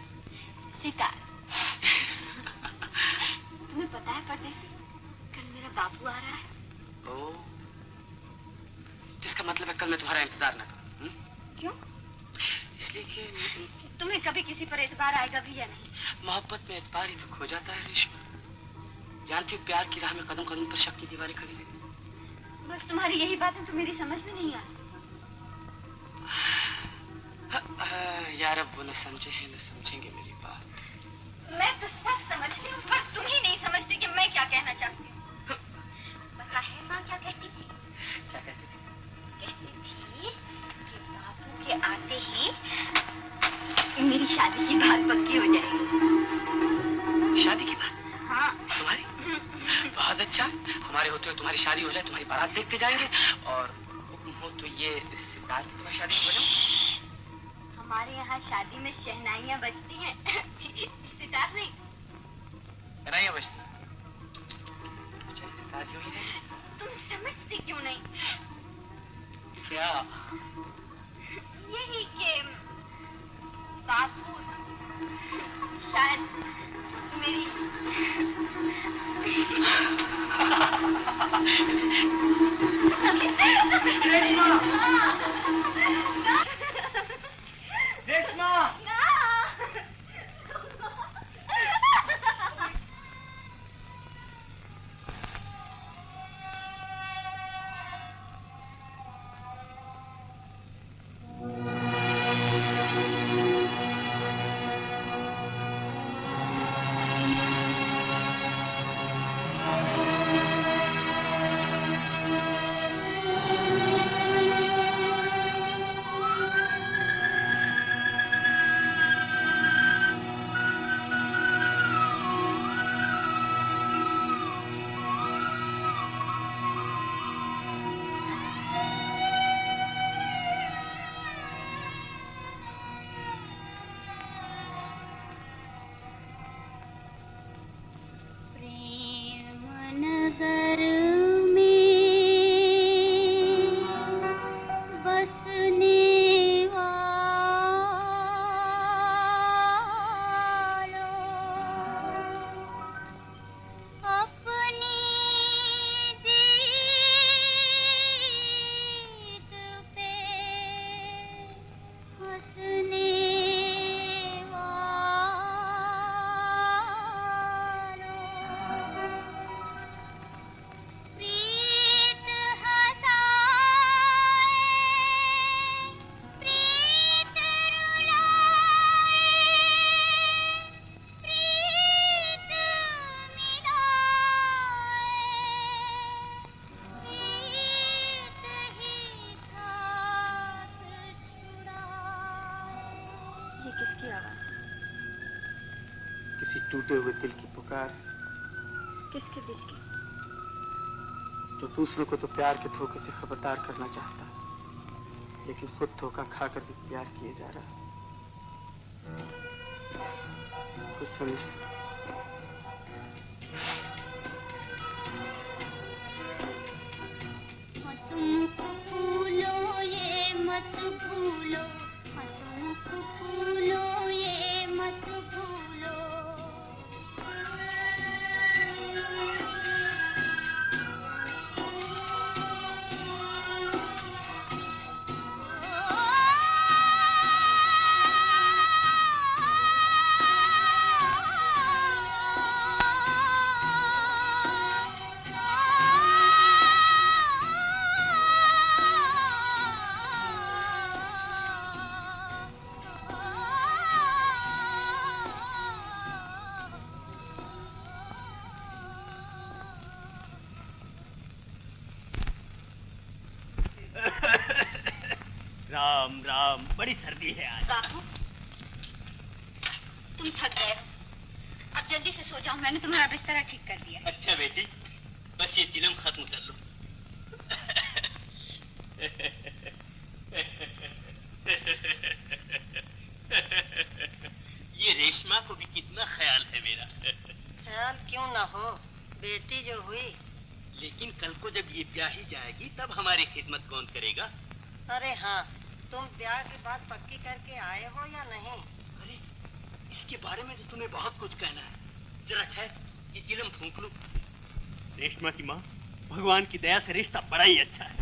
सितार। तुम्हें पता है परदेसी, कल मेरा बापू आ रहा है। ओ, जिसका मतलब है कल मैं तुम्हारा इंतजार न करूं। क्यों? इसलिए कि तुम्हें कभी किसी पर एतबार आएगा भी या नहीं? मोहब्बत में एतबार ही तो खो जाता है रेशमा। जानती हो, प्यार की राह में कदम कदम पर शक की दीवारें खड़ी रहती। बस तुम्हारी यही बातें तो मेरी समझ में नहीं आती। यार अब वो न समझे हैं न समझेंगे मेरी बात। मैं तो सब समझती हूँ, पर तुम ही नहीं समझते। बहुत अच्छा। हमारे होते हुए तुम्हारी शादी हो जाए, तुम्हारी बारात देखते जाएंगे, और हुक्म हो तो ये सितार भी तुम्हारी शादी में बजाऊं। हमारे यहाँ शादी में शहनाइयाँ बजती हैं, सितार नहीं। शहनाइयाँ बजती? अच्छा, सितार क्यों ही नहीं? तुम समझते क्यों नहीं? क्या? यही कि बापू शायद मेरी रेशमा! रेशमा! टूटे हुए दिल की पुकार। किसके दिल की? जो दूसरों को तो प्यार के धोखे से खबरदार करना चाहता, लेकिन खुद धोखा खाकर भी प्यार किए जा रहा। कुछ समझे? हंसमुख फूलो ये मत भूलो, हंसमुख फूलो ये मत भूलो। राम राम, बड़ी सर्दी है आज। बापू, तुम थक गए हो, अब जल्दी से सो जाओ। मैंने तुम्हारा बिस्तर ठीक कर दिया। अच्छा बेटी, बस ये चिलम खत्म कर लो। ये रेशमा को भी कितना ख्याल है मेरा। ख्याल क्यों ना हो, बेटी जो हुई। लेकिन कल को जब ये ब्याही जाएगी तब हमारी खिदमत कौन करेगा? अरे हाँ, तुम ब्याह की बात पक्की करके आए हो या नहीं? अरे, इसके बारे में तो तुम्हें बहुत कुछ कहना है। जरा ठहर, ये चिलम फूंक लूं। रेशमा की माँ, भगवान की दया से रिश्ता बड़ा ही अच्छा है।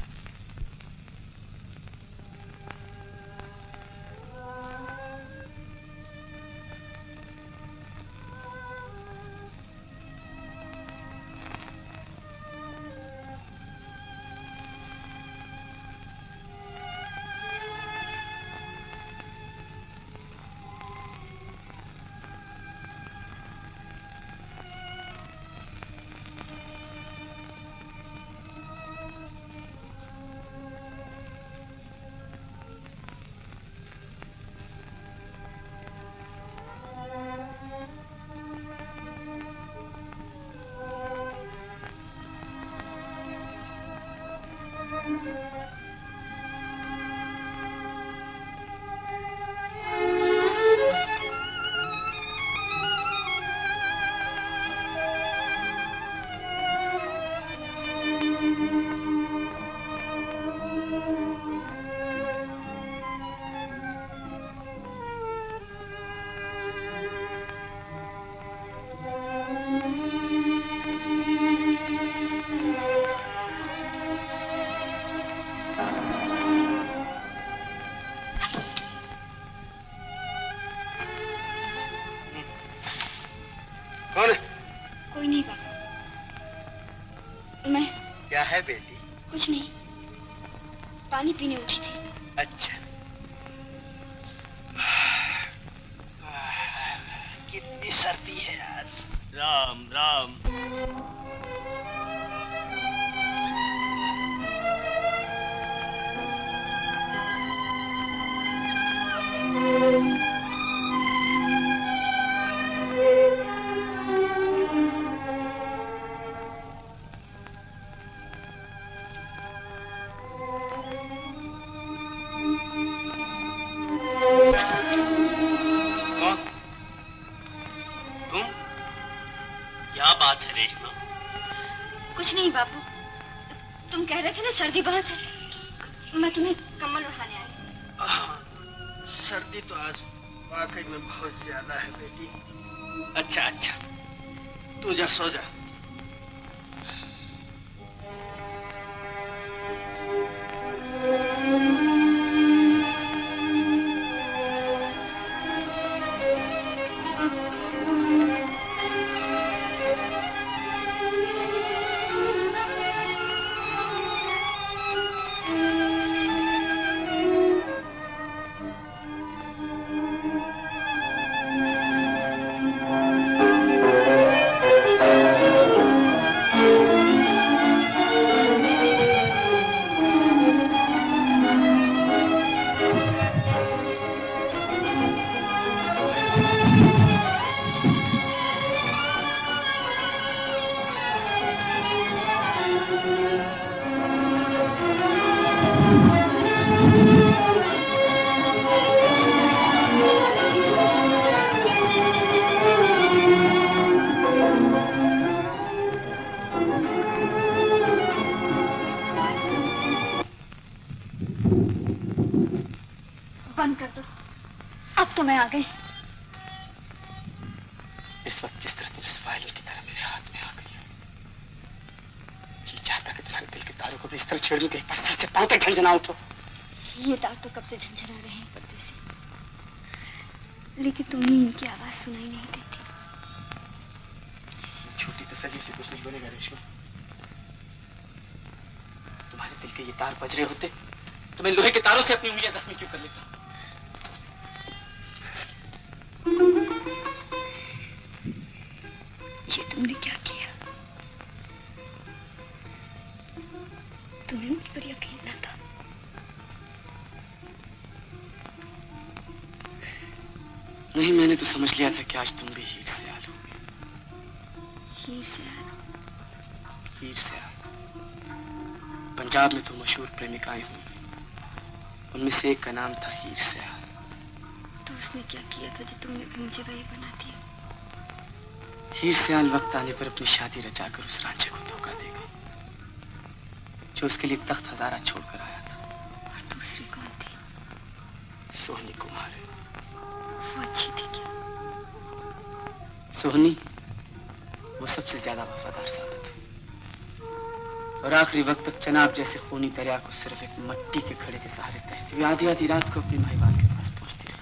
नहीं पापा, मैं क्या है बेटी? कुछ नहीं, पानी पीने उठी थी। अच्छा, कितनी सर्दी है आज। राम राम। कौन? तुम? क्या बात है रेशमा? कुछ नहीं बापू, तुम कह रहे थे ना सर्दी बहुत है, मैं तुम्हें कम्बल उठाने आई। सर्दी तो आज वाकई में बहुत ज्यादा है बेटी। अच्छा अच्छा, तू जा, सो जा। बंद कर दो, अब तो मैं आ गई। इस वक्त जिस तरह तुम इस वायलिन की तरह मेरे हाथ में आ गई हो, जी चाहता कि तुम्हारे दिल के तारों को भी इस तरह छेड़ दूं कि एक बार सर से पांव तक झंझना उठो। ये तार तो कब से झंझना रहे हैं परदेसी, लेकिन तुम्हें इनकी आवाज सुनाई नहीं देती। झूठी तसल्ली से कुछ नहीं बनेगा रेशमा। तुम्हारे दिल के ये तार बज रहे होते तो मैं लोहे के तारों से अपनी उंगलियां जख्मी क्यों कर लेता? ये तुमने क्या किया? तुम्हें मुझ पर यकीन न था। नहीं, मैंने तो समझ लिया था कि आज तुम भी हीर से आल होगे। हीर से आल? हीर से आल। पंजाब में तो मशहूर प्रेमिकाएं होंगी, उनमें से एक का नाम था हीर से आल। तो उसने क्या किया था जो तुमने भी मुझे वही बना दिया? हीर से आल वक्त आने पर अपनी शादी रचाकर उस रांझे को धोखा दे गई जो उसके लिए तख्त हजारा छोड़कर आया था। और दूसरी कौन थी? सोहनी कुमार। वो अच्छी थी क्या? सोहनी वो सबसे ज्यादा वफादार साबित हुई और आखिरी वक्त तक चनाब जैसे खूनी दरिया को सिर्फ एक मट्टी के खड़े के सहारे तैरती हुई आधी आधी रात को अपनी महिबान के पास पहुंचती रही।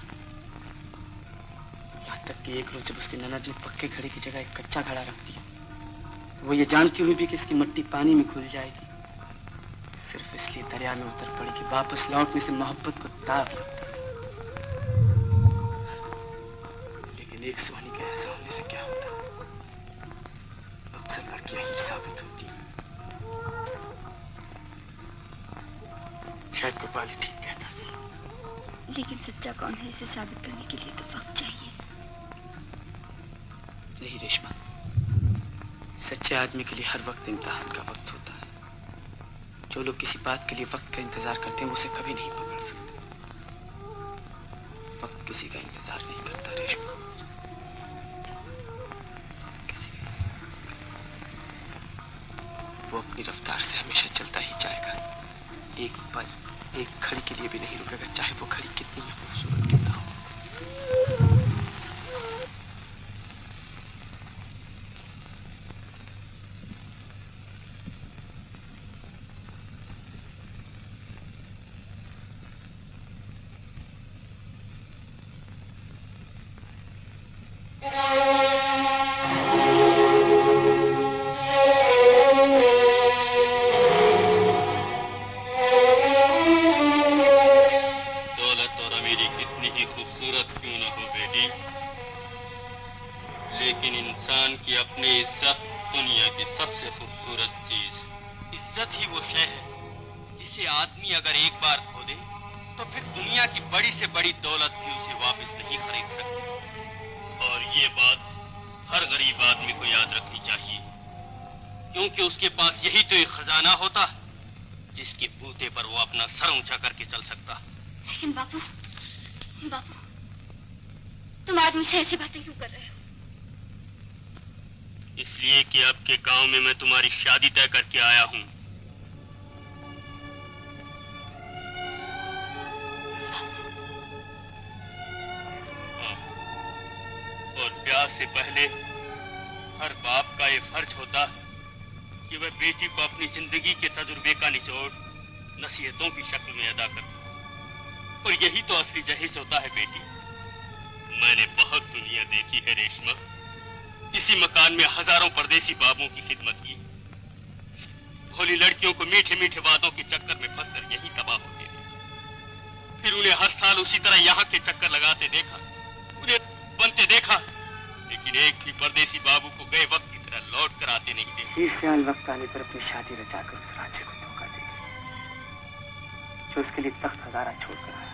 यहाँ तक कि एक रोज जब उसकी ननद ने पक्के घड़े की जगह एक कच्चा घड़ा रख दिया तो वो ये जानती हुई भी कि इसकी मट्टी पानी में घुल जाएगी, सिर्फ इसलिए दरिया में उतर पड़ी कि वापस लौटने से मोहब्बत को दाग लगता। लेकिन एक सोहनी के ऐसा होने से क्या होता? अक्सर लड़कियां हीर साबित होती हैं। शायद गोपाली ठीक कहता था। लेकिन सच्चा कौन है इसे साबित करने के लिए तो वक्त चाहिए। नहीं रेशमा, सच्चे आदमी के लिए हर वक्त इम्तिहान का वक्त होता है। जो लोग किसी बात के लिए वक्त का इंतजार करते हैं वो उसे कभी नहीं पकड़ सकते। वक्त किसी का इंतजार नहीं करता रेशमा। वो अपनी रफ्तार से हमेशा चलता ही जाएगा। एक पल, एक घड़ी के लिए भी नहीं रुकेगा, चाहे वो घड़ी कितनी ही खूबसूरत क्यों ना हो। की सबसे खूबसूरत चीज इज्जत ही वो शय है जिसे आदमी अगर एक बार खो दे तो फिर दुनिया की बड़ी से बड़ी दौलत भी उसे वापस नहीं खरीद सकती। और ये बात हर गरीब आदमी को याद रखनी चाहिए, क्योंकि उसके पास यही तो एक खजाना होता है जिसके बूते पर वो अपना सर ऊंचा करके चल सकता। लेकिन बापू, बापू, तुम आज मुझसे ऐसी बातें क्यों कर रहे हो? इसलिए कि अब के गांव में मैं तुम्हारी शादी तय करके आया हूं। और ब्याह से पहले हर बाप का ये फर्ज होता कि वह बेटी को अपनी जिंदगी के तजुर्बे का निचोड़ नसीहतों की शक्ल में अदा करे। और यही तो असली जहेज होता है बेटी। मैंने बहुत दुनिया देखी है रेशमा। इसी मकान में हजारों परदेसी बाबों की खिदमत की। भोली लड़कियों को मीठे मीठे वादों के चक्कर में फंसकर यही तबाह होते थे। फिर उन्हें हर साल उसी तरह यहाँ के चक्कर लगाते देखा, उन्हें बनते देखा, लेकिन एक भी परदेसी बाबू को गए वक्त की तरह लौट कर आते नहीं देखा। हीर सियाल वक्त आने पर अपनी शादी रचाकर उस राज्य को धोखा दे जो उसके लिए तख्त हजारा छोड़कर आया।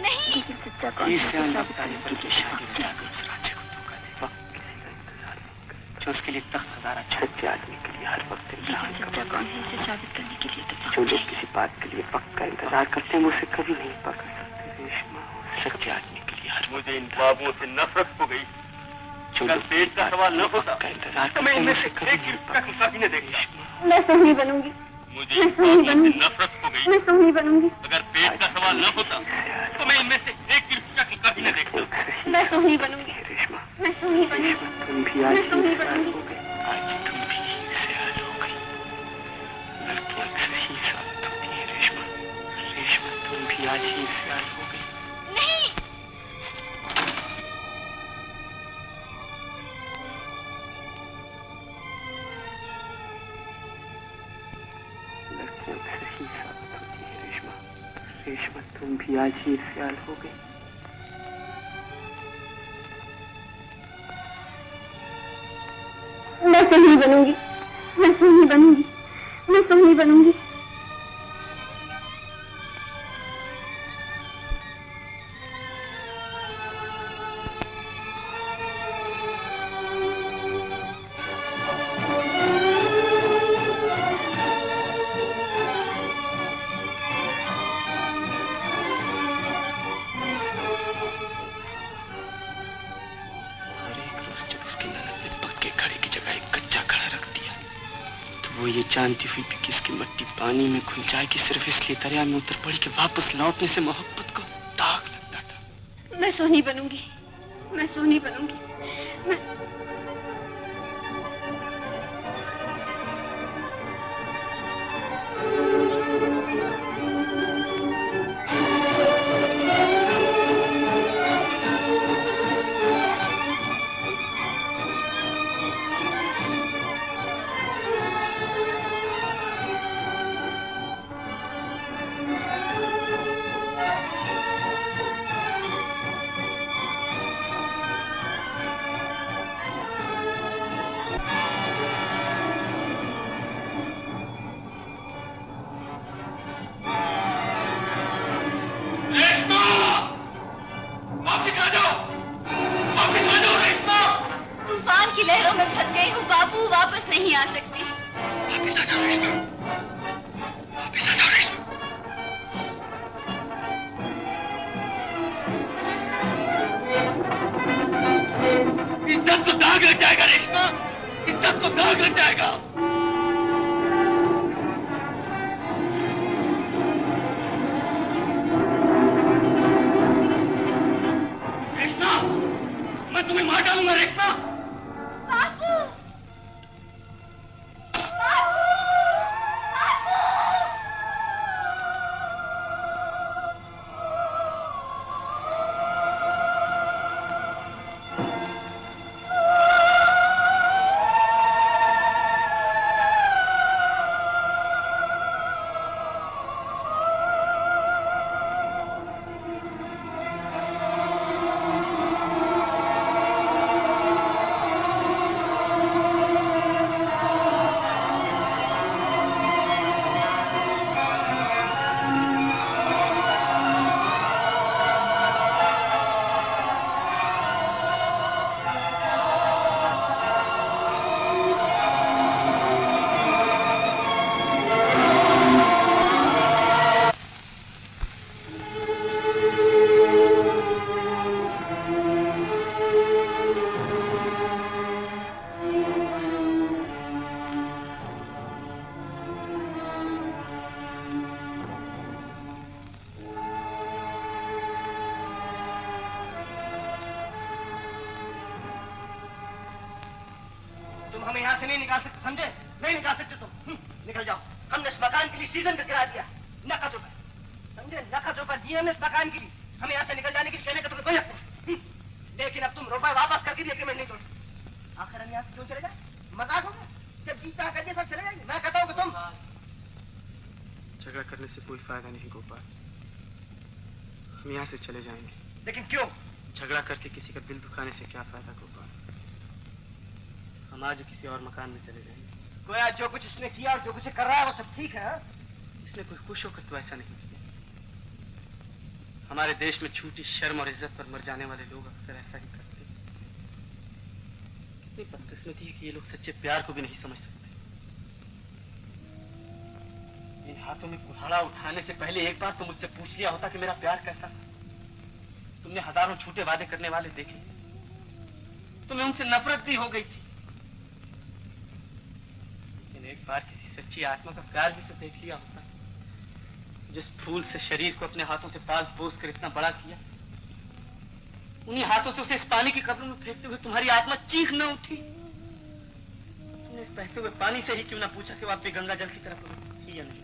नहीं, लेकिन सच्चा कौन हीर है सियाल इसे वक्त साबित आने करने पर के अपनी लिए? शादी रचाकर उस राज्य को धोखा दे। वक्त किसी का इंतजार नहीं करे जो उसके लिए तख्त हजारा सच्चे आदमी के लिए हर वक्त लेकिन सच्चा कौन है इसे साबित करने के लिए तो जो लोग किसी बात के लिए वक्त का इंतजार करते हैं वो उसे कभी नहीं पकड़ सकते। रेशमा, सच्चे आदमी के लिए हर मुझे इन बाबुओं से नफरत हो गई। जो अगर लोग पेट का सवाल न होता का इंतजार तो मैं करते हैं इनमें उसे से कभी एक नहीं की पकड़ कभी न देखता। मैं सोहनी बनूंगी, मुझे इन बाबुओं से नफरत हो गई। मैं सोहनी बनूंगी, अगर पेट का सवाल न होता तो मैं इनमें से एक की शक्ल कभी न देखता। मैं सोहनी बनूंगी, रेशमा, मैं सोहनी बनूंगी, रेशमा, तुम भी आज मैं सोहनी हीर सियाल बनूंगी। हो गई। आज तुम भी हीर सियाल हो गई। लड़कियां अक्सर हीर साबित होती हैं। रेशमा, रेशमा, तुम भी आज हीर सियाल हो गई। नहीं, लड़कियां अक्सर हीर साबित होती हैं। रेशमा, रेशमा, तुम भी आज हीर सियाल हो गई। मैं सोहनी बनूंगी, मैं सोहनी बनूंगी, मैं सोहनी बनूंगी। और एक रोज जब उसकी ननद ने पक्के खड़े की जगह एक कच्चा खड़ा रख दिया तो वो ये जानती हुई भी कि इसकी मट्टी पानी में घुल जाएगी सिर्फ इसलिए दरिया में उतर पड़ी कि वापस लौटने से मोहब्बत को दाग लगता था। मैं सोहनी बनूंगी, मैं सोहनी बनूंगी, मैं रेशमा, वापिस आ जाओ, वापिस आ जाओ रेशमा। तूफान की लहरों में फंस गई हूँ बापू, वापस नहीं आ सकती। वापिस आ जाओ रेशमा, वापिस आ जाओ रेशमा। इज्जत को दाग लग जाएगा रेशमा, इज्जत को दाग लग जाएगा। रेशमा, मैं तुम्हें मार डालूंगा रेशमा। बापू, हमें यहाँ से नहीं निकाल सकते, समझे? नहीं निकाल सकते तुम। निकल जाओ। हमने इस मकान के लिए सीजन का किराया दिया, नकद रुपए, समझे? नकद रुपए दिए हमने इस मकान के लिए। हमें यहाँ से निकल जाने के लिए कहने का तुम्हें कोई हक नहीं। लेकिन अब तुम रुपए वापस करके भी एग्रीमेंट नहीं तोड़। आखिर हम यहाँ से क्यों चले जाए? मजाक हो गया? जब जी चाह कर दिया सब चले जाएंगे। मैं कहता हूँ कि तुम झगड़ा करने से कोई फायदा नहीं गोपाल, हम यहाँ से चले जाएंगे। लेकिन क्यों? झगड़ा करके किसी का दिल दुखाने से क्या फायदा गोपाल, हम आज किसी और मकान में चले जाएंगे। गोया जो कुछ इसने किया और जो कुछ कर रहा है वो सब ठीक है। इसने कोई खुश होकर तो ऐसा नहीं किया। हमारे देश में झूठी शर्म और इज्जत पर मर जाने वाले लोग अक्सर ऐसा ही करते हैं। कितनी बदकिस्मती है कि ये लोग सच्चे प्यार को भी नहीं समझ सकते। इन हाथों में कुल्हाड़ा उठाने से पहले एक बार तो मुझसे पूछ लिया होता कि मेरा प्यार कैसा। तुमने हजारों झूठे वादे करने वाले देखे, तुम्हें उनसे नफरत भी हो गई थी, लेकिन एक बार किसी सच्ची आत्मा का प्यार भी तो देख लिया होता। जिस फूल से शरीर को अपने हाथों से पाल पोस कर इतना बड़ा किया, उन्हीं हाथों से उसे इस पानी की कब्र में फेंकते हुए तुम्हारी आत्मा चीख न उठी। तुमने इस बहते हुए पानी से ही क्यों ना पूछा कि वो आपके गंगा जल की तरफ थी या नहीं।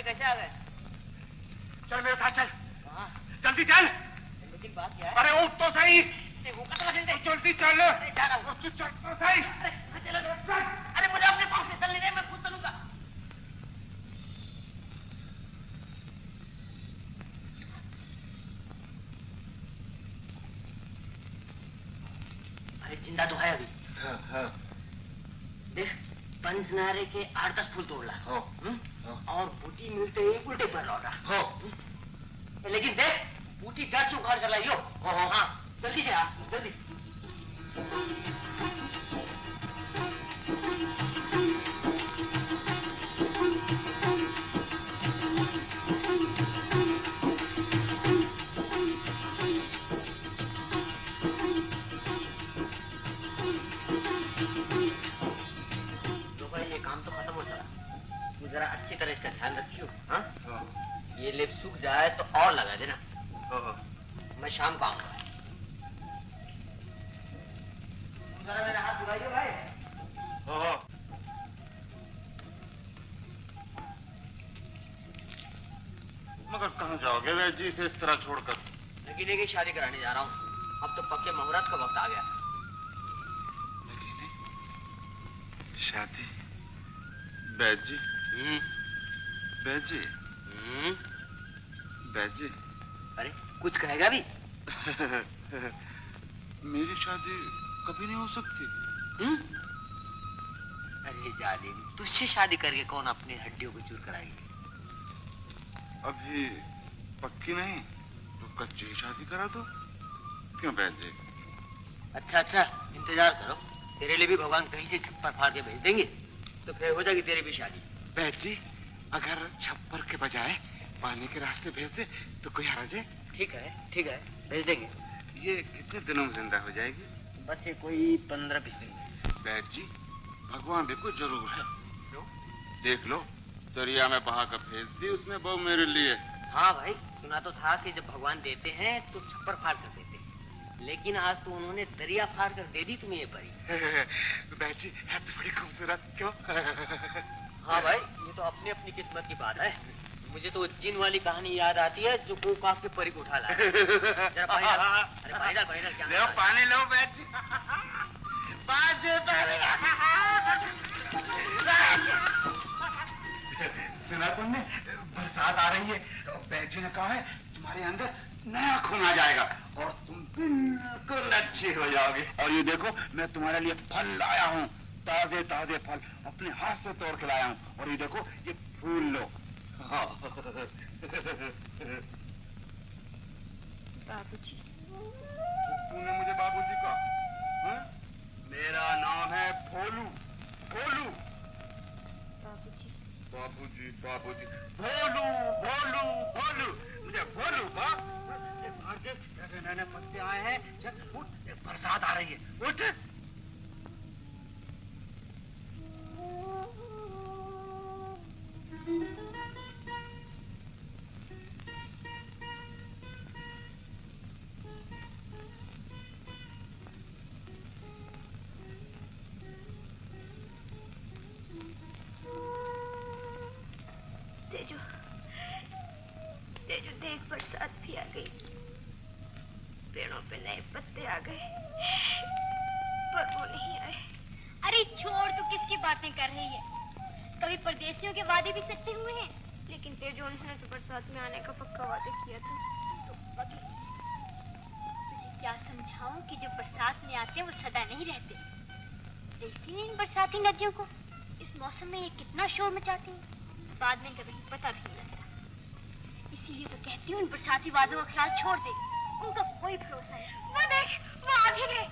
कैसे आ गए? चल मेरे साथ चल। जल्दी चल। लेकिन बात क्या है? अरे उठ तो सही। जल्दी चल। तू चल तो सही। अरे मुझे अपने पास से चलने दे, मैं खुद चलूंगा। पंडित जिंदा तो है अभी। हाँ हाँ। देख पंचनारे के 8-10 फूल तोड़ ला। हाँ। और बूटी मिलते ही उल्टे पर लौटा। हाँ। लेकिन देख बूटी जड़ से उखाड़ कर लाइयो। हाँ जल्दी से आ जल्दी। जरा अच्छी तरह इसका ध्यान रखियो। हाँ? ये लेप सूख जाए तो और लगा देना। मैं शाम को आऊंगा। जरा मेरा हाथ धुलाइयो भाई। मगर कहाँ जाओगे वैद जी से इस तरह छोड़कर? नगीने की शादी कराने जा रहा हूँ। अब तो पक्के मुहूर्त का वक्त आ गया। नगीने शादी? वैद जी वैद जी वैद जी। अरे कुछ कहेगा भी? मेरी शादी कभी नहीं हो सकती। अरे जालिम तुझसे शादी करके कौन अपनी हड्डियों को चूर कराएगी? अभी पक्की नहीं तो कच्ची शादी करा दो। क्यों वैद जी? अच्छा अच्छा इंतजार करो, तेरे लिए भी भगवान कहीं से छप्पर फाड़ के भेज देंगे तो फिर हो जाएगी तेरी भी शादी। वैद जी अगर छप्पर के बजाय पानी के रास्ते भेज दे तो कोई हर्ज है? ठीक है भेज देंगे। ये कितने दिनों में जिंदा हो जाएगी? बस ये कोई 15-20 दिन में। वैद जी भगवान देखो जरूर है। देख लो दरिया में बहा कर भेज दी उसने बहू मेरे लिए। हाँ भाई सुना तो था कि जब भगवान देते हैं तो छप्पर फाड़ कर देते हैं, लेकिन आज तो उन्होंने दरिया फाड़ कर दे दी तुम्हें ये परी। वैद जी है तो बड़ी खूबसूरत क्यों? हाँ भाई ये तो अपनी अपनी किस्मत की बात है। मुझे तो जिन वाली कहानी याद आती है जो गोकाक के परी को उठा लाया। जरा पानी डाल। अरे पानी डाल क्या? लो पानी लो वैद जी। सुना तुमने बरसात आ रही है। वैद जी ने कहा है तुम्हारे अंदर नया खून आ जाएगा और तुम बिल्कुल अच्छी हो जाओगे। और ये देखो मैं तुम्हारे लिए फल लाया हूँ, ताजे ताजे फल अपने हाथ से तोड़ के लाया हूँ। और ये देखो ये फूल लो। बाबूजी। तूने मुझे बाबूजी कहा? मेरा नाम है भोलू। भोलू बाबूजी बाबूजी बाबूजी भोलू भोलू भोलू मुझे भोलू का। जैसे नए नए पत्ते आए हैं। चल उठ बरसात आ रही है उठ। तेजू देख बरसात भी आ गई, पेड़ों पे नए पत्ते आ गए पर वो नहीं आए। अरे छोड़ तू किसकी बातें कर रही है? कभी परदेसियों के वादे भी सच्चे हुए हैं। लेकिन तेजू उन्होंने तो बरसात में आने का पक्का वादा किया था। तो तुझे क्या समझाऊं कि जो बरसात में आते हैं वो सदा नहीं रहते। देखती हैं इन बरसाती नदियों को, इस मौसम में ये कितना शोर मचाती हैं, बाद में कभी पता भी नहीं लगता। इसीलिए तो कहती हूँ इन बरसाती वादों का ख्याल छोड़ दे, उनका कोई भरोसा नहीं। वो देख वो आ भी गए।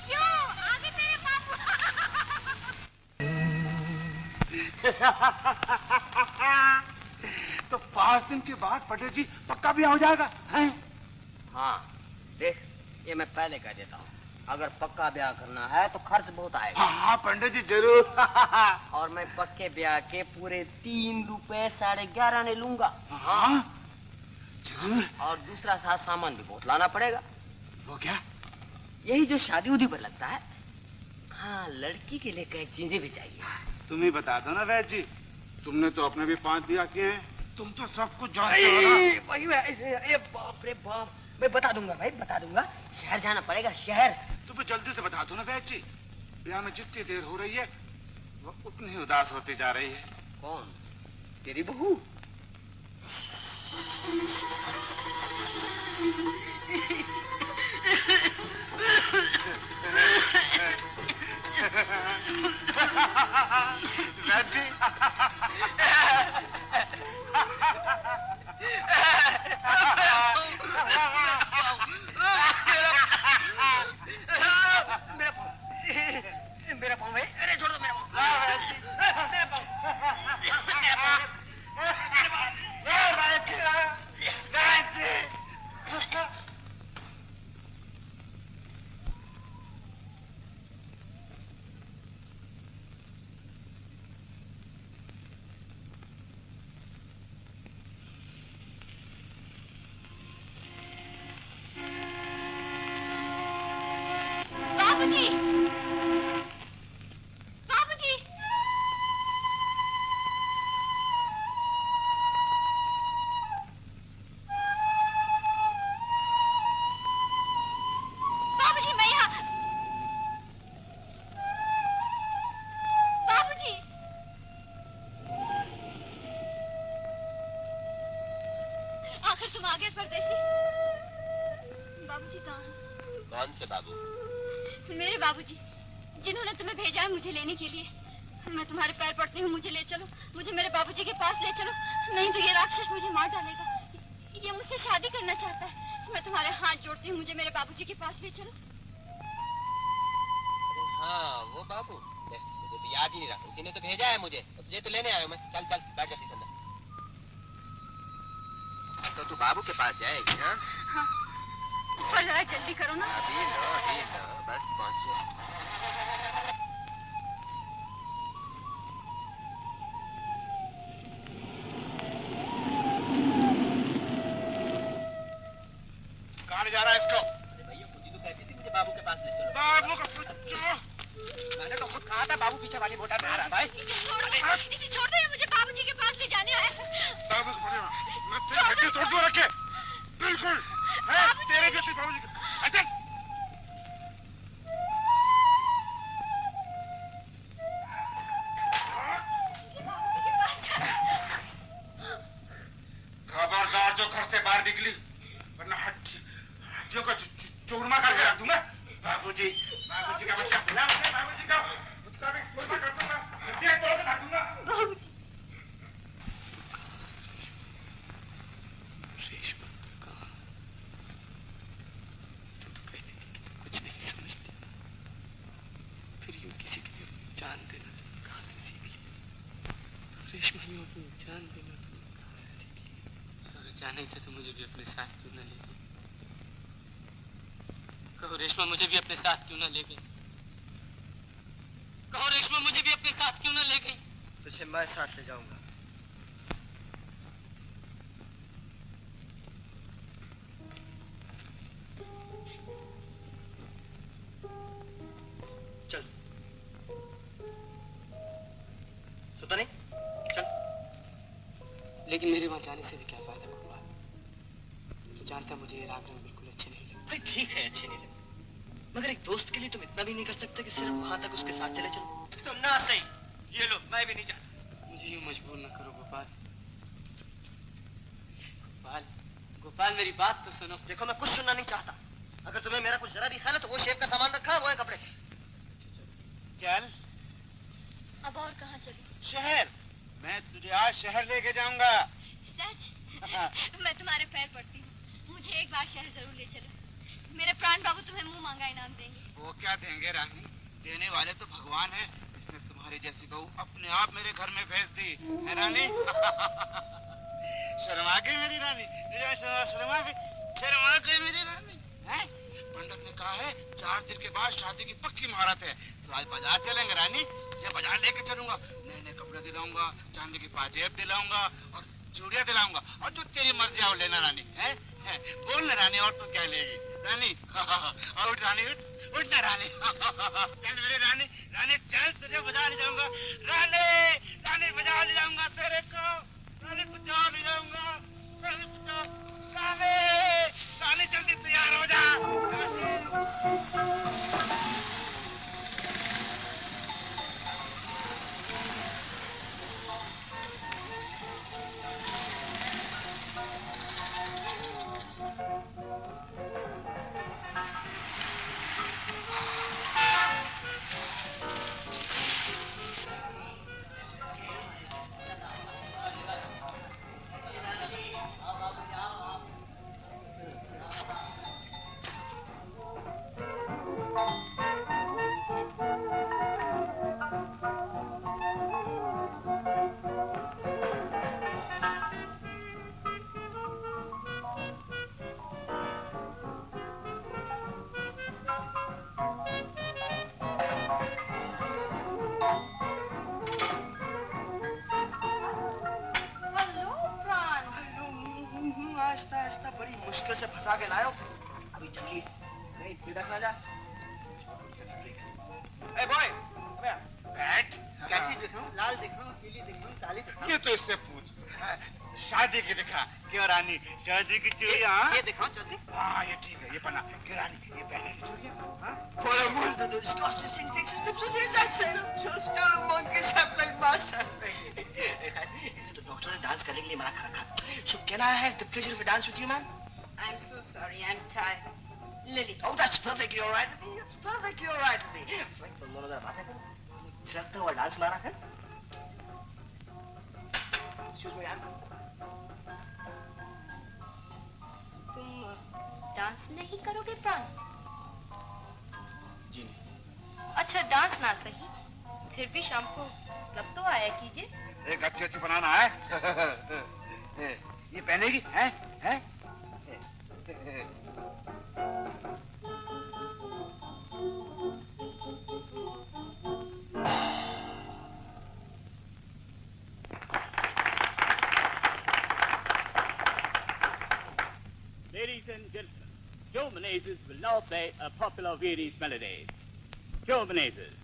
क्यों आगे तेरे बापू। तो 5 दिन के बाद पटेल जी पक्का भी हो जाएगा हैं? हाँ देख ये मैं पहले कह देता हूँ, अगर पक्का ब्याह करना है तो खर्च बहुत आएगा। हाँ पंडित जी जरूर। और मैं पक्के ब्याह के पूरे 3 रुपए 11.5 आने लूंगा। हाँ जरूर। और दूसरा साथ सामान भी बहुत लाना पड़ेगा। वो क्या? यही जो शादी उदी पर लगता है। हाँ लड़की के लिए कई चीजें भी चाहिए। तुम ही बता दो ना वैद जी, तुमने तो अपने भी 5 ब्याह किए हैं, तुम तो सब कुछ जानते हो ना। बाप रे बाप, मैं बता दूंगा भाई बता दूंगा। शहर जाना पड़ेगा शहर। तुम्हें जल्दी से बता दो ना वैद जी, ब्याह में जितनी देर हो रही है वो उतनी ही उदास होती जा रही है। कौन? तेरी बहू? राजी मेरा पाँव भाई, अरे छोड़ दो मेरा पाँव। बाबूजी, बाबूजी, बाबूजी मैं यहाँ। बाबूजी, आखिर तुम आ गए परदेसी। बाबूजी कहाँ हैं? कौन से बाबू? मेरे बाबूजी, जिन्होंने तुम्हें भेजा है मुझे लेने के लिए। मैं तुम्हारे पैर पड़ती हूँ, मुझे ले चलो, मुझे मेरे बाबूजी के पास ले चलो, नहीं तो ये राक्षस मुझे मार डालेगा। ये मुझसे शादी करना चाहता है। मैं तुम्हारे हाथ जोड़ती हूँ, मुझे मेरे बाबूजी के पास ले चलो। अरे हाँ, वो बाबू। ले, मुझे तो याद ही नहीं रहा, उसी ने तो भेजा है मुझे, तो तुझे तो लेने आया हूँ मैं। चल चल बैठ जल्दी संदर। तो तू बाबू के पास जाएगी? हाँ हाँ, और जरा जल्दी करो ना। अभी लो, बस पहुंचे। कहाँ ले जा रहा है इसको? अरे भैया खुद ही तो कहती थी मुझे बाबू के पास ले चलो। बाबू का बच्चा। मैंने तो खुद कहा था बाबू पीछे वाली मोटर में आ रहा भाई। इसे छोड़ दो, इसे छोड़ दो, ये मुझे बाबूजी के पास ले जाने आया है। बाबू को पकड़ना, मैं तेरी हड्डी तोड़ दूँ रखे। बिल्कुल, है तेरे जैसे बाबूजी का। अच्छा। खबरदार जो घर से बाहर निकली, वरना हड्डियों का चूरमा करके रख दूंगा। बाबूजी का बच्चा बुला मुझे, बाबूजी का उसका भी चूरमा कर दूंगा, हड्डियां तोड़ के रख दूंगा। रेशमा तू कहाँ? तू तो कहती थी कि तू कुछ नहीं समझती, फिर यूं किसी के लिए अपनी जान देना तुम कहाँ से सीख लिया? रेशमा यूं अपनी जान देना तुम कहाँ से सीख लिया? अगर जाने थे तो मुझे भी अपने साथ क्यों न ले गई? कहो रेशमा मुझे भी अपने साथ क्यों न ले गई? कहो रेशमा मुझे भी अपने साथ क्यों न ले गई? तुझे मैं साथ ले जाऊंगा। चल, सुता नहीं? चल। लेकिन मेरे वहां जाने से भी क्या फायदा गोपाल? तू जानता मुझे ये राग रंग बिल्कुल अच्छे नहीं लगते। भाई ठीक है, अच्छे नहीं लगते, मगर एक दोस्त के लिए तुम इतना भी नहीं कर सकते कि सिर्फ वहां तक उसके साथ चले चलो? तुम ना सही, ये लो, मैं भी नहीं जाता। मुझे यूं मजबूर न करो गोपाल। गोपाल, गोपाल मेरी बात तो सुनो। देखो मैं कुछ सुनना नहीं चाहता। अगर तुम्हें मेरा कुछ जरा भी ख्याल है तो वो शेफ का सामान रखा है, वो है कपड़े। चल अब और कहाँ चलूं? शहर, मैं तुझे आज शहर लेके जाऊंगा। सच? मैं तुम्हारे पैर पड़ती हूँ, मुझे एक बार शहर जरूर ले चलो। मेरे प्राण बाबू तुम्हें मुंह मांगा इनाम देंगे। वो क्या देंगे रानी, देने वाले तो भगवान है। इसने तुम्हारी जैसी बहू अपने आप मेरे घर में भेज दी है रानी। शर्मा गई मेरी रानी, शर्मा गई मेरी रानी। हैं? पंडित ने कहा है 4 दिन के बाद शादी की पक्की मुहूर्त है। आज बाजार चलेंगे रानी, ये बाजार लेके चलूंगा, नए नए कपड़े दिलाऊंगा, चांदी की पाजेब दिलाऊंगा और चूड़ियां दिलाऊंगा, और जो तेरी मर्जी आओ लेना रानी। है बोल ना रानी, और तो क्या लेगी रानी? उठ रानी, उठ ना रानी। चल मेरी रानी, रानी चल, तुझे बाजार ले जाऊंगा रानी, रानी बाजार ले जाऊंगा तेरे को, रानी बाजार ले जाऊंगा, रानी बाजार, रानी, रानी जल्दी तैयार हो जा। से फंसा के लायो, अभी जंगली नहीं बिदक ना जा। ए बॉय, बैठ। कैसी दिखूं? लाल दिखूं, पीली दिखूं, काली दिखूं? ये तो इससे पूछ। शादी की दिखा क्यों रानी? शादी की चूड़ियां ये दिखाओ चौधरी। हाँ ये ठीक है, ये पहना क्यों रानी? ये पहने की चूड़ियां Por amor de Deus, gosto de Texas, não precisa dizer que just a monkey chapel master. इसे तो डॉक्टर ने डांस करने के लिए मना कर रखा। So can I have the pleasure of a dance with you, ma'am? I'm so sorry, I'm tired. Lily. Oh, that's perfectly all right with me. That's perfectly all right with me. तुम दोनों जरा बातें करो। थिरकता हुआ dance मारा कर। Excuse me, ma'am. तुम dance नहीं करोगे प्राण? जी नहीं। अच्छा डांस ना सही, फिर भी शाम को क्लब तो आया कीजिए। एक अच्छी बनाना है। ये पहनेगी हैं? हैं? Ladies and gentlemen, Joe Menezes will now play a popular Viennese melody. Joe Menezes.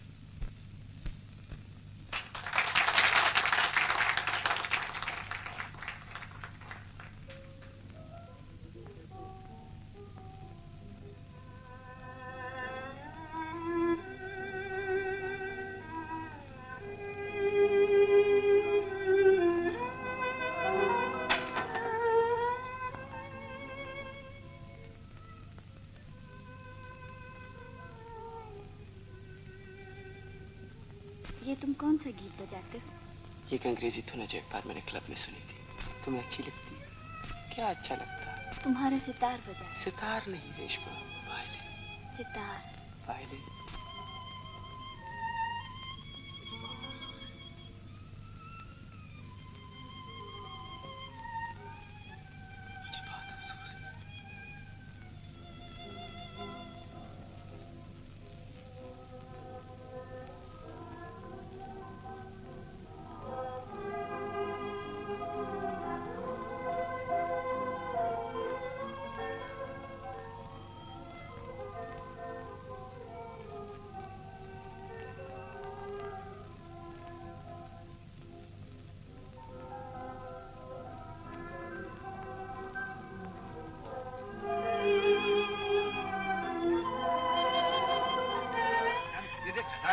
ये तुम कौन सा गीत बजाते हो? ये एक अंग्रेजी धुन है जो एक बार मैंने क्लब में सुनी थी। तुम्हें अच्छी लगती? क्या अच्छा लगता? तुम्हारा सितार बजा। सितार नहीं रेशमा, वायलिन। सितार। वायलिन।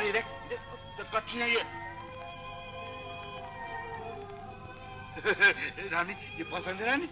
ये देख तो कच्ची है ये। रानी ये पसंद है रानी?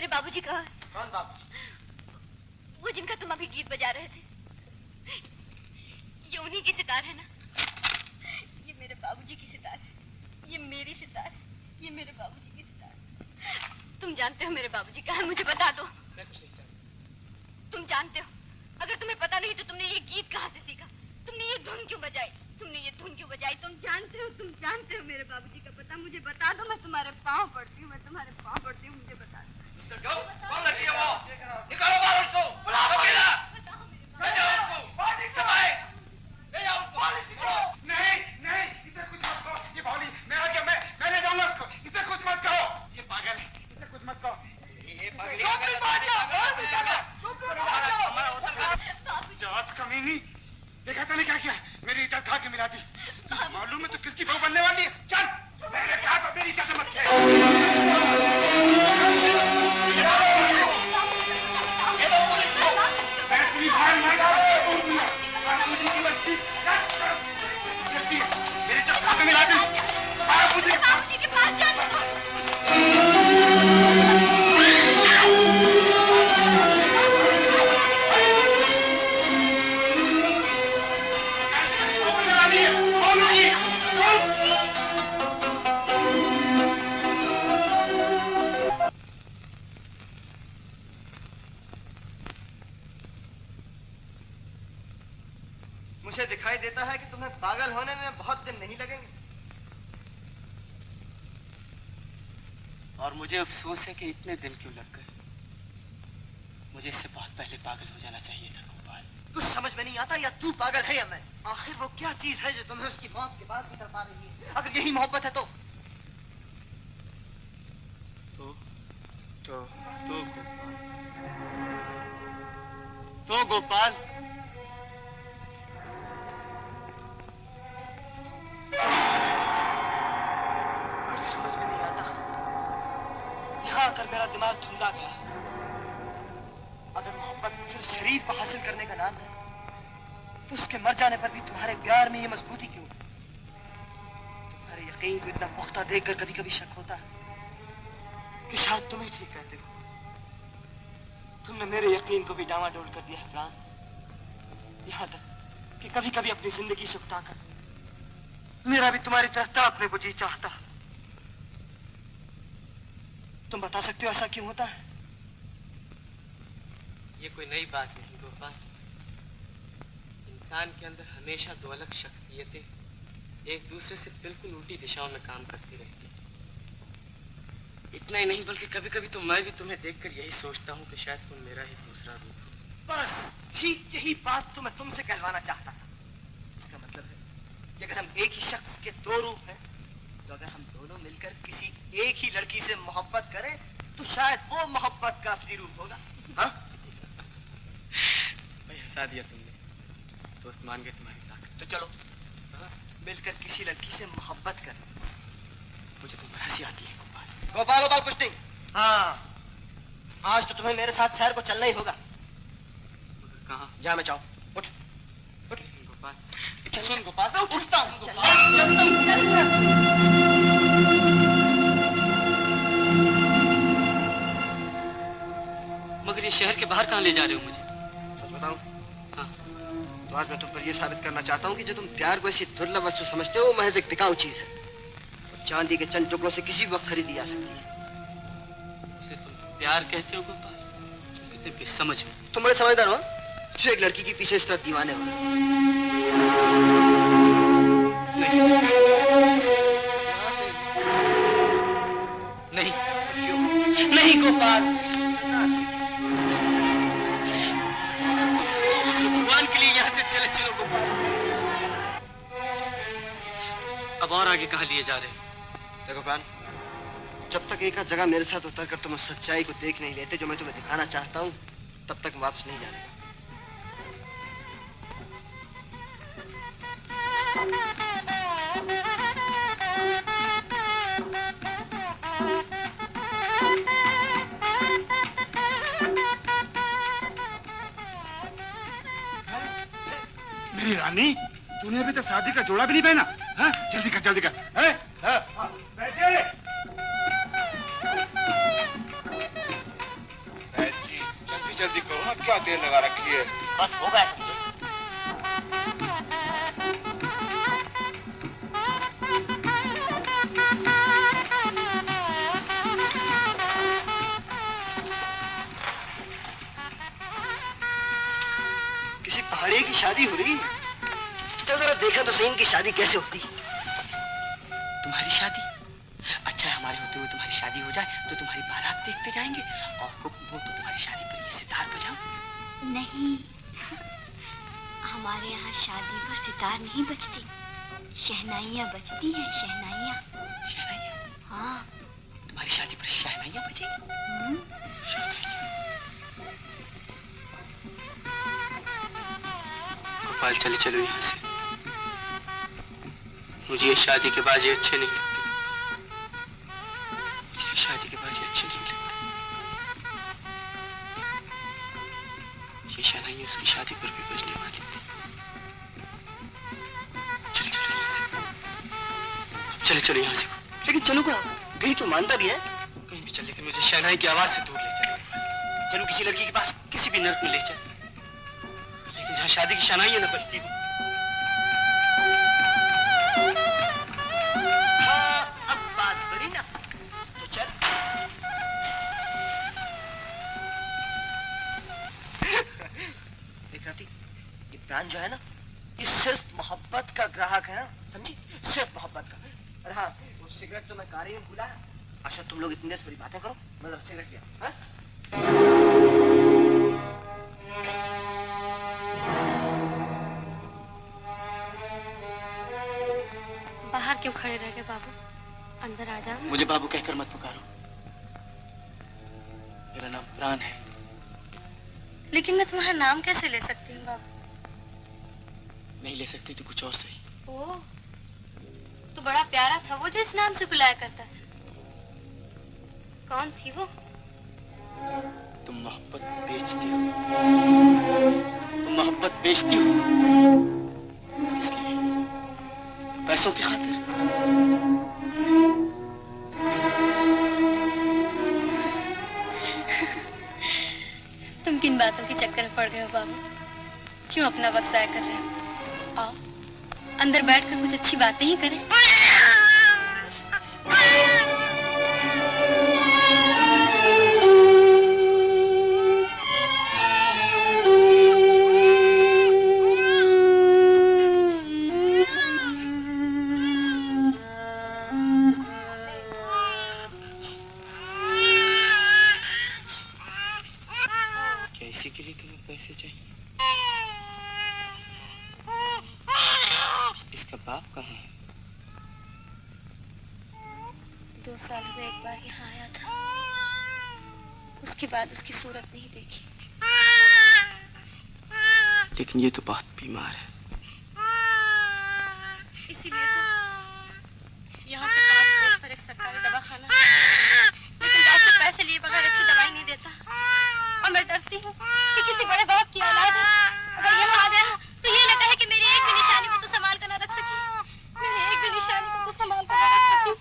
बाबूजी कहाँ है? कौन बाबूजी? वो जिनका तुम अभी गीत बजा रहे थे। ये उन्हीं की सितार है ना? ये मेरे बाबूजी की सितार है, ये मेरी सितार है, ये मेरे बाबूजी की सितार है। तुम जानते हो मेरे बाबूजी कहाँ है? मुझे बता दो। मैं कुछ नहीं जानता। तुम जानते हो? अगर तुम्हें पता नहीं तो तुमने ये गीत कहाँ से सीखा? तुमने ये धुन क्यों बजाई? तुमने ये धुन क्यों बजाई? तुम जानते हो मेरे बाबूजी का पता? मुझे बता दो, मैं तुम्हारे पाँव पड़ती हूँ, मैं तुम्हारे पाँव पड़ती हूँ, मुझे बता दो। मिस्टर जो, कौन लड़की है वो? निकालो बाहर उसको, बुला दो किला। ले जाओ उसको, चलाए, ले जाओ उसको। नहीं, नहीं, इसे कुछ मत कहो, ये बावली, मैं आ गया, मैं ले जाऊंगा उसको, इसे कुछ मत कहो, ये पागल है, इसे कुछ मत कहो। ये पागल जात कमीनी, देखा तूने क्या किया? मेरी इज्जत खा के मिला दी। तुझे मालूम है तो किसकी बहू बनने वाली है? चल, मैंने कहा तो मेरी इज्जत मत खेल। मुझे दिखाई देता है कि तुम्हें पागल होने में बहुत दिन नहीं लगेंगे। और मुझे अफसोस है कि इतने दिन क्यों लग गए। मुझे इससे बहुत पहले पागल हो जाना चाहिए था गोपाल। कुछ समझ में नहीं आता, या तू पागल है या मैं। आखिर वो क्या चीज है जो तुम्हें उसकी मौत के बाद भी तड़पा रही है? अगर यही मोहब्बत है तो गोपाल कुछ समझ में नहीं आता। यहाँ आकर मेरा दिमाग धुंधला गया। अगर मोहब्बत सिर्फ शरीर को हासिल करने का नाम है तो उसके मर जाने पर भी तुम्हारे प्यार में ये मजबूती क्यों? तुम्हारे यकीन को इतना पुख्ता देखकर कभी कभी शक होता है कि शायद तुम ही ठीक कहते हो। तुमने मेरे यकीन को भी डामाडोल कर दिया है प्राण। यहाँ तक कि कभी कभी अपनी जिंदगी से उकताकर मेरा भी तुम्हारी तरह तड़पने को जी चाहता। तुम बता सकते हो ऐसा क्यों होता है? ये कोई नई बात नहीं गोपाल। इंसान के अंदर हमेशा दो अलग शख्सियतें एक दूसरे से बिल्कुल उल्टी दिशाओं में काम करती रहती। इतना ही नहीं बल्कि कभी कभी तो मैं भी तुम्हें देखकर यही सोचता हूँ कि शायद तुम मेरा ही दूसरा रूप हो। बस ठीक यही बात तो मैं तुमसे कहलवाना चाहता था। इसका मतलब है कि अगर हम एक ही शख्स के दो रूप हैं तो अगर हम दोनों मिलकर किसी एक ही लड़की से मोहब्बत करें तो शायद वो मोहब्बत का असली रूप होगा। हाँ? भाई हंसा दिया तुमने। दोस्त मान गए तुम्हारी ताकत। तो चलो मिलकर किसी लड़की से मोहब्बत करें। मुझे तुम पर हंसी आती है गोपाल। गोपाल कुछ नहीं। हाँ, आज तो तुम्हें मेरे साथ शहर को चलना ही होगा। मगर कहाँ? जा मैं जाओ। उठ उठ गोपाल। सुन गोपाल, मैं उठता हूँ गोपाल। मगर ये शहर के बाहर कहाँ ले जा रहे हो मुझे? सच बताऊं? हाँ। तो आज मैं तुम पर यह साबित करना चाहता हूँ कि जो तुम प्यार को ऐसी दुर्लभ वस्तु समझते हो वो महज एक बिकाऊ चीज है। चांदी के चंद टुकड़ों से किसी भी वक्त खरीदी जा सकती है। उसे तुम प्यार कहते हो गोपाल? तुम कितने बेसमझ हो। तुम बड़े समझदार हो जो एक लड़की के पीछे इस तरह दीवाने हो। नहीं क्यों? नहीं गोपाल। भगवान के लिए यहाँ से चले चलो गोपाल। अब और आगे कहाँ लिए जा रहे हैं? देखो प्राण, जब तक एक जगह मेरे साथ उतर कर तुम उस सच्चाई को देख नहीं लेते जो मैं तुम्हें दिखाना चाहता हूँ तब तक वापस नहीं जाने का। मेरी रानी, तूने अभी तक शादी का जोड़ा भी नहीं पहना। हाँ? जल्दी कर जल्दी कर। बैठिए। जी जल्दी जल्दी करो ना, क्या देर लगा रखी है? बस होगा समझो। किसी पहाड़ी की शादी हो रही। चल जरा देखा तो सही इनकी शादी कैसे होती। तुम्हारी शादी? अच्छा हमारे होते हुए तुम्हारी शादी हो जाए तो तुम्हारी बारात देखते जाएंगे और हुक्म हो तो तुम्हारी शादी पर ये सितार बजाओ। नहीं, हमारे यहाँ शादी पर सितार नहीं बजती, शहनाइयाँ बजती हैं। शहनाइयाँ। शहनाइयाँ? हाँ। तुम्हारी शादी पर शहनाइयाँ बजेगी? गोपाल चले चलो यहाँ से। मुझे ये शादी के बाजे अच्छे नहीं लगते। मुझे ये शादी के बाजे अच्छे नहीं लगते। ये शहनाइयाँ उसकी शादी पर भी बजने वाली थी। चल चलो यहाँ से। अब चले चलो यहाँ से। लेकिन चलो कहाँ? कहीं तो मानता भी है। कहीं भी चल, लेकिन मुझे शहनाई की आवाज से दूर ले चलो। चलो किसी लड़की के पास, किसी भी नर्क में ले चल, लेकिन जहाँ शादी की शहनाइयाँ न बजती हो। हाँ, अब बात बनी ना, तो चल। देख राती, ये प्राण जो है ना, ये सिर्फ मोहब्बत का ग्राहक है, समझी? सिर्फ मोहब्बत का। अरे हाँ, वो सिगरेट तो मैं कार में भूला है। अच्छा तुम लोग इतनी देर थोड़ी बातें करो, मैं जरा सिगरेट लिया। हाँ? बाहर क्यों खड़े रह गए बाबू? अंदर आ जाओ। मुझे बाबू कहकर मत पुकारो। मेरा नाम प्राण है। लेकिन मैं तुम्हारा नाम कैसे ले सकती हूँ बाबू? नहीं ले सकती तो कुछ और सही। ओह, तो बड़ा प्यारा था वो जो इस नाम से बुलाया करता था। कौन थी वो? तुम मोहब्बत बेचती हो। तुम मोहब्बत बेचती हो। किस लिए? पैसों की खातिर? तुम किन बातों के चक्कर में पड़ गए हो बाबू? क्यों अपना वक्त जाया कर रहे हो? आओ अंदर बैठकर कुछ अच्छी बातें ही करें। क्या इसी के लिए तुम्हें पैसे चाहिए? इसका बाप कहाँ है? 2 साल हुए एक बार यहाँ आया था, उसके बाद उसकी सूरत नहीं देखी। लेकिन ये तो बहुत बीमार है। इसीलिए तो यहाँ से 5 कोस पर एक सरकारी दवाखाना है, लेकिन डॉक्टर पैसे लिए बगैर अच्छी दवाई नहीं देता। और मैं डरती हूँ कि किसी बड़े बाप की औलाद है, अगर यहाँ आ गया तो ये लगता है कि मेरी एक भी निशानी को तो संभाल कर न रख सकी, मेरी एक भी निशानी को तो संभाल कर न रख सकी।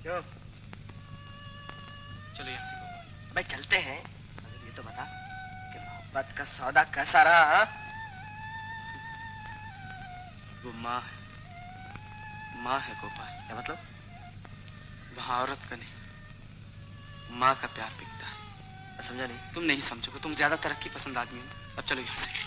क्यों? चलो यहाँ से गोपाल। भाई चलते हैं, मगर ये तो बता कि मोहब्बत का सौदा कैसा रहा? हाँ? वो माँ है, माँ है गोपाल। क्या मतलब? वहाँ औरत का नहीं, माँ का प्यार बिकता है। मैं समझा नहीं। तुम नहीं समझोगे, तुम ज्यादा तरक्की पसंद आदमी हो। अब चलो यहाँ से।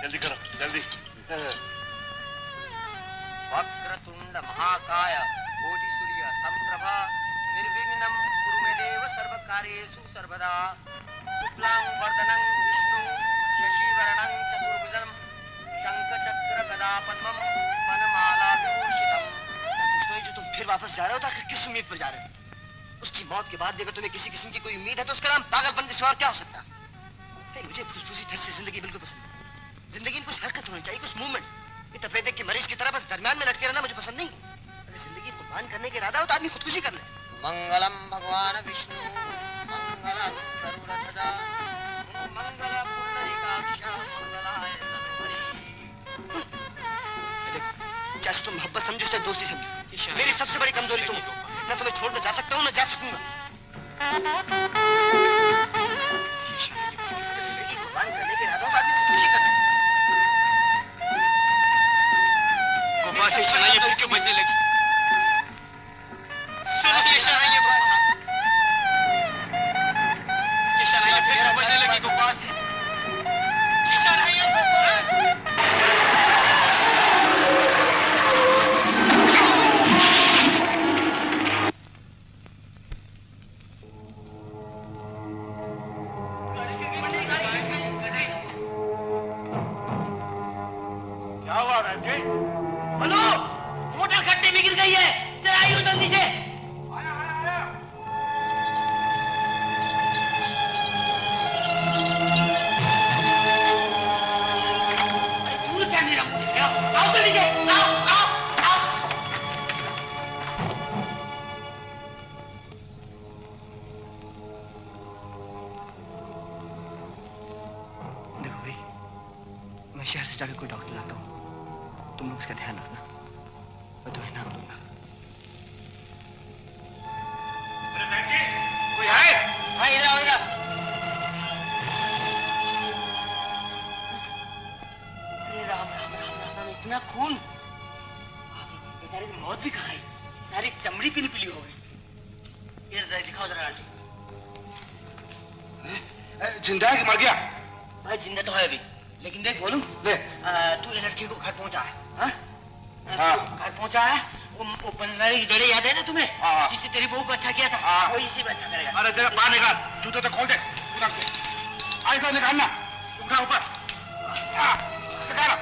जल्दी करो, जल्दी। वक्रतुंड महाकाय कोटि सूर्य संप्रभा निर्विघ्नं कुरु मे देव सर्वकार्येषु सर्वदा। शुक्लां वरदनं विष्णु शशिवर्णं चतुर्भुजं शंखचक्र गदा पद्मं वनमाला विभूषितम्। मैं पूछता हूँ, जो तुम फिर वापस जा रहे हो तो आखिर किस उम्मीद पर जा रहे हो? उसकी मौत के बाद भी अगर तुम्हें किसी किस्म की कोई उम्मीद है तो उसका नाम पागलपन के सिवा और क्या हो सकता है? मुझे फुसफुसी ठस से जिंदगी बिल्कुल पसंद नहीं। जिंदगी में कुछ हरकत होनी चाहिए, कुछ मूवमेंट। ये तपेदिक के मरीज की तरह बस दरमियान में लटके रहना मुझे पसंद नहीं। अगर जिंदगी कुर्बान करने के इरादा हो तो आदमी खुदकुशी कर ले। मंगलम भगवान विष्णु मंगलम गरुड़ध्वजा मंगल पुंडरीकाक्ष मंगलाय तनोहरि। चाहे तुम मोहब्बत समझो चाहे दोस्ती समझो, मेरी सबसे बड़ी कमजोरी तुम हो। ना तुम्हें छोड़कर जा सकता हूँ ना जा सकूंगा। जिंदगी कुर्बान करने के इरादा हो तो आदमी खुदकुशी कर ले। गोपाल से शनाइयाँ फिर क्यों बजने लगी? सुनो ये शनाइयाँ गोपाल, ये शनाइयाँ फिर क्यों बजने लगी गोपाल? ये शनाइयाँ गोपाल। बोलो, मोटर खड्डे में गिर गई है, जरा आइए जल्दी से। क्या मेरा मुझे आओ जल्दी से, आओ आओ आओ। देखो भाई, मैं शहर से जाकर कोई डॉक्टर लाता हूँ, तुम लोग उसका ध्यान रखना, मैं तुम्हें नाम दूंगा। अरे बेटी, कोई है? हाँ इधर आओ इधर। अरे राम राम राम राम राम, इतना खून, बेचारे की मौत भी कहाँ है, सारी चमड़ी पीली पीली हो गई। इधर दिखाओ जरा आंटी। जिंदा है कि मर गया? भाई जिंदा तो है अभी, लेकिन देख बोलूं, ले तू ये लड़की को घर पहुंचा है, हाँ? हाँ। घर पहुंचा है, वो बनवारी की जड़े याद है ना तुम्हें? हाँ। जिससे तेरी बहू को अच्छा किया था, हाँ। वो इसी में अच्छा करेगा। अरे जरा बाहर निकाल, जूते तो खोल दे एकदम से, ऐसा निकालना, उठा ऊपर, निकालो।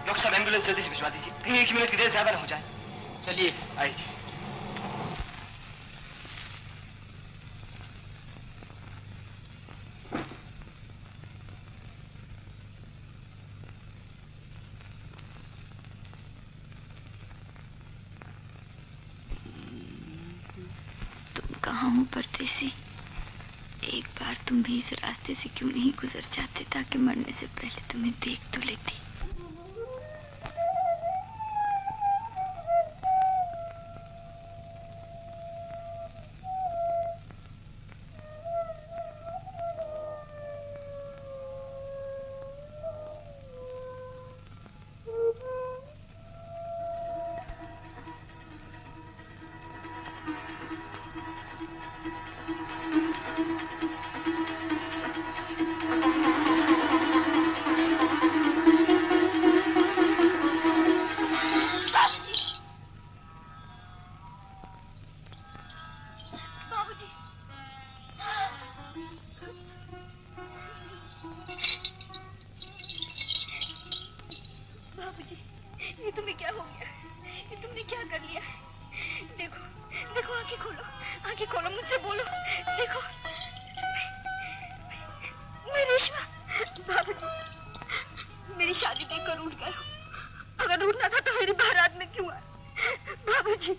डॉक्टर साहब एम्बुलेंस जल्दी से भिजवा दीजिए, कहीं 1 मिनट की देर ज्यादा ना हो जाए। चलिए आइए। तुम कहाँ हो परदेसी? एक बार तुम भी इस रास्ते से क्यों नहीं गुजर जाते, ताकि मरने से पहले तुम्हें देख तो लेती। ये तुम्हें क्या हो गया? ये तुमने क्या कर लिया? देखो, देखो, आंखें खोलो, मुझसे बोलो। देखो, मैं रेशमा। बाबूजी, मेरी शादी देखकर रूठ गए हो। अगर रूठना था तो मेरी बारात में क्यों आए? बाबूजी,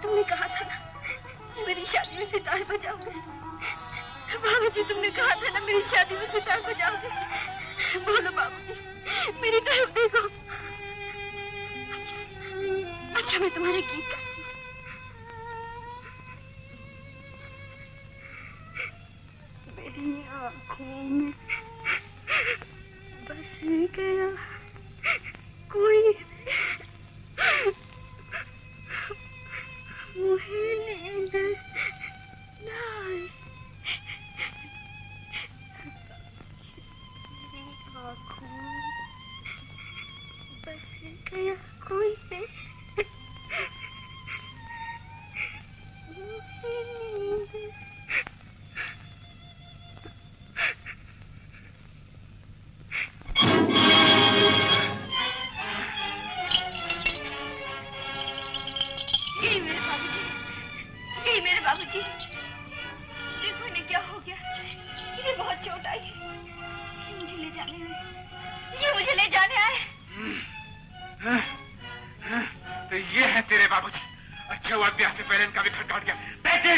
तुमने कहा था ना मेरी शादी में सितार बजाओगे। बाबूजी, तुमने कहा था ना मेरी शादी में सितार बजाओगे। बोलो बाबूजी, मेरी तरफ देखो। अच्छा, मैं तुम्हारे गीत गाती हूँ। मेरी आँखों में बस गया कोई, मुझे नींद ना आई। मेरी आँखों में बस गया कोई है, मुझे नींद। यही मेरे बाबूजी। देखो इन्हें क्या हो गया, इन्हें बहुत चोट आई। ये मुझे ले जाने आए। तो ये है तेरे बाबूजी। अच्छा हुआ ब्याह से पहले इनका भी खट काट गया। बेटी,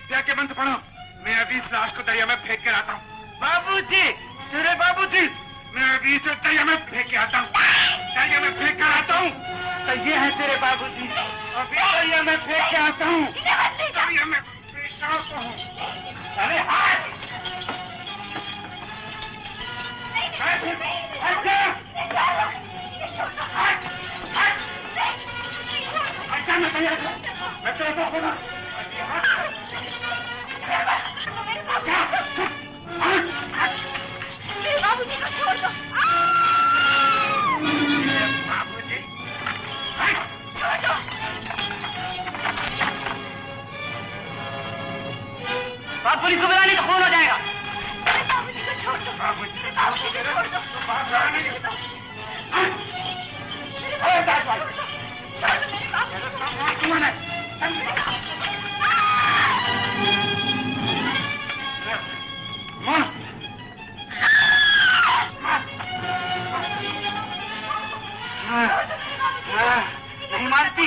ब्याह के मंत्र पढ़ो, मैं अभी इस लाश को दरिया में फेंक कर आता हूँ। बाबूजी, तेरे बाबूजी, मैं अभी इसे दरिया में फेंक के आता हूँ। दरिया में फेंक कर आता हूँ। तो ये है तेरे बाबूजी, अभी दरिया में फेंक के आता हूँ। दरिया में फेंक के आता हूँ। अरे हाथ! मैं तेरे को बोला मेरे बाबूजी को छोड़ दो। बाबूजी मेरे बाबूजी को छोड़ दो। छोड़ मेरे नहीं मानती?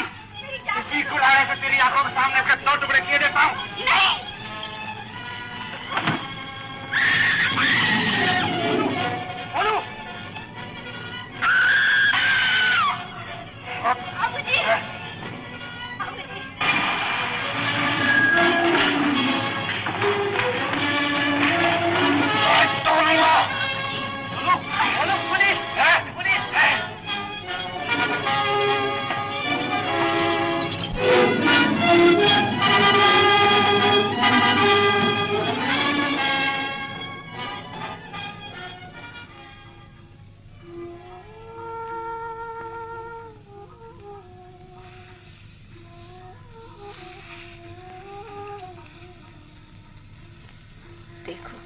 इसी कुल्हाड़े से तेरी आंखों के सामने इसके 2 टुकड़े किए देता हूँ। नहीं। बोलो। बाबूजी। बाबूजी। बोलो पुलिस। पुलिस। देखो,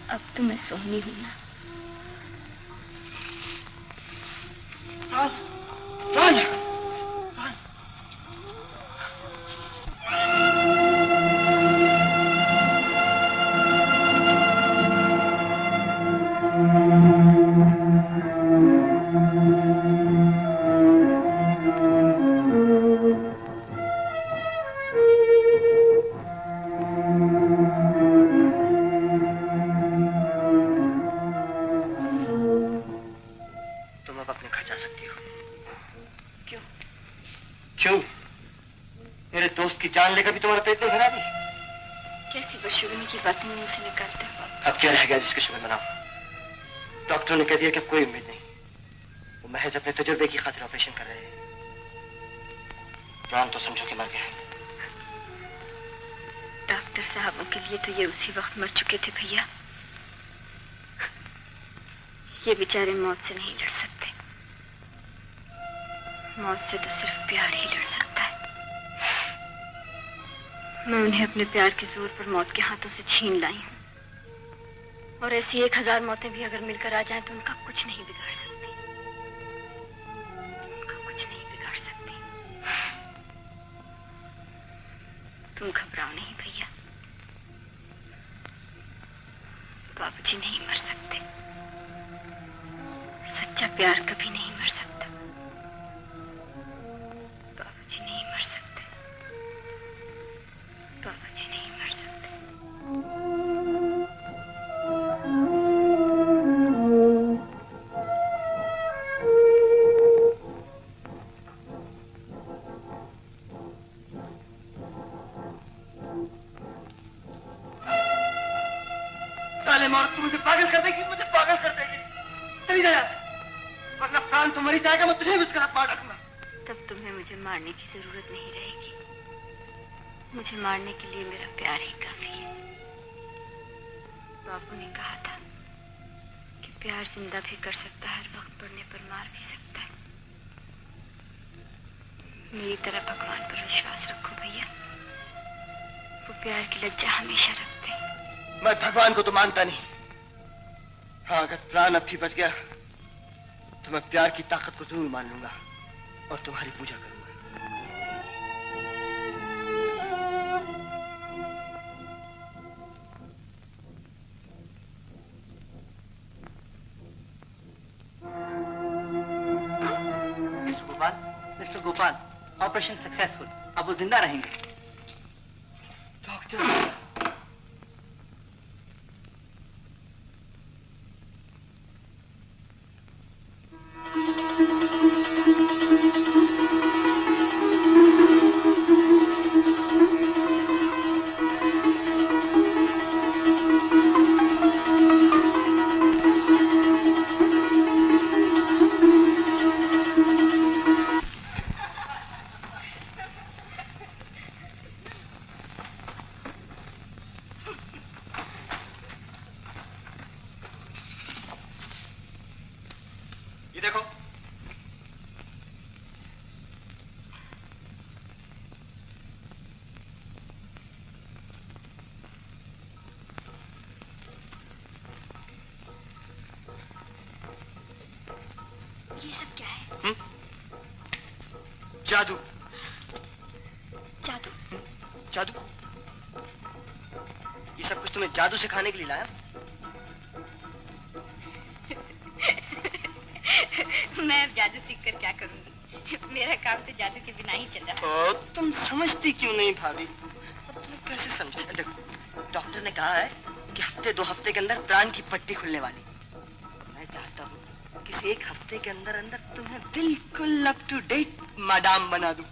अब तो मैं सोनी हूं ना। रन। तुम अब अपने घर जा सकती हो। क्यों? क्यों? मेरे दोस्त की जान लेकर भी तुम्हारा पेट नहीं भरा दी? कैसी बदशगुनी की बातें मुंह से निकालते हो? अब क्या रह गया जिसके शुगर मनाओ? डॉक्टर ने कह दिया कि अब कोई उम्मीद नहीं। वो महज अपने तजुर्बे की खातिर ऑपरेशन कर रहे हैं। प्राण तो समझो कि मर गए। डॉक्टर साहबों के लिए तो ये उसी वक्त मर चुके थे भैया। ये बेचारे मौत से नहीं लड़ सकते। मौत से तो सिर्फ प्यार ही लड़ सकता है। मैं उन्हें अपने प्यार के जोर पर मौत के हाथों से छीन लाई हूं। और ऐसी 1000 मौतें भी अगर मिलकर आ जाएं तो उनका कुछ नहीं बिगाड़ सकती। उनका कुछ नहीं बिगाड़ सकती। तुम घबराओ नहीं भैया। बाबूजी नहीं मर सकते। सच्चा प्यार कभी नहीं मर सकता। बाबूजी नहीं मर सकते। बाबूजी नहीं मर सकते। साले मौत तू मुझे पागल कर देगी, मुझे पागल कर देगी। चली जा यहाँ से। वरना प्राण तो मरी जाएगा, मैं तुझे भी उसके हाथ मार डालूंगा। तब तुम्हें मुझे मारने की जरूरत नहीं रहेगी। मुझे मारने के लिए मेरा प्यार ही काफी है। बापू ने कहा था कि प्यार जिंदा भी कर सकता है, हर वक्त पड़ने पर मार भी सकता है। मेरी तरह भगवान पर विश्वास रखो भैया। वो प्यार की लज्जा हमेशा रखते हैं। मैं भगवान को तो मानता नहीं। हाँ, अगर प्राण अब भी बच गया तो मैं प्यार की ताकत को जरूर मान लूंगा और तुम्हारी पूजा करूंगा। Mister Gopal, operation successful. अब वो जिंदा रहेंगे। डॉक्टर, ये देखो। सब क्या है? जादू। जादू? जादू? ये सब कुछ तुम्हें जादू सिखाने के लिए लाया? मैं अब जादू सीख कर क्या करूंगी? मेरा काम तो जादू के बिना ही चल रहा है। तुम समझती क्यों नहीं भाभी? अब तुम्हें कैसे समझा? देखो, डॉक्टर ने कहा है कि हफ्ते 2 हफ्ते के अंदर प्राण की पट्टी खुलने वाली। मैं चाहता हूँ कि 1 हफ्ते के अंदर अंदर तुम्हें बिल्कुल अप टू डेट मादाम बना दूं।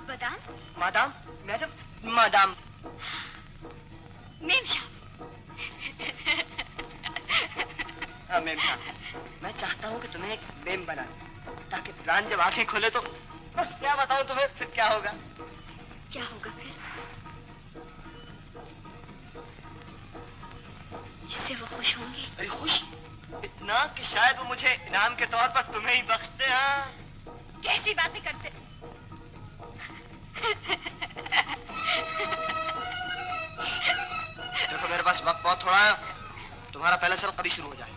बादाम? मादाम? Madam, madame. मेम साहब। हाँ मेम साहब, मैं चाहता हूँ कि तुम्हें एक मेम बना दूं, ताकि प्राण जब आंखें खोले तो बस क्या बताऊँ तुम्हें फिर क्या होगा? क्या होगा फिर? इससे वो खुश होंगे। अरे खुश? इतना कि शायद वो मुझे इनाम के तौर पर तुम्हें ही बख्श दे। हाँ, कैसी बातें करते? देखो मेरे पास वक्त बहुत थोड़ा है, तुम्हारा पहला सर कभी शुरू हो जाए।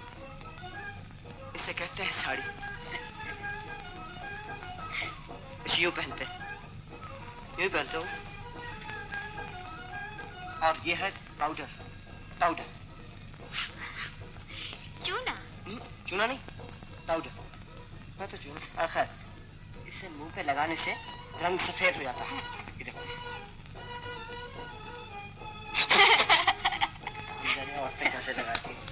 इसे कहते हैं साड़ी। इसे यूं पहनते हैं, यूं पहनते हो। और ये है पाउडर। पाउडर चूना? चूना नहीं, पाउडर। मैं तो चूना। खैर, इसे मुंह पे लगाने से रंग सफेद हो जाता है। ये देखो। औरतें कैसे लगाती हैं?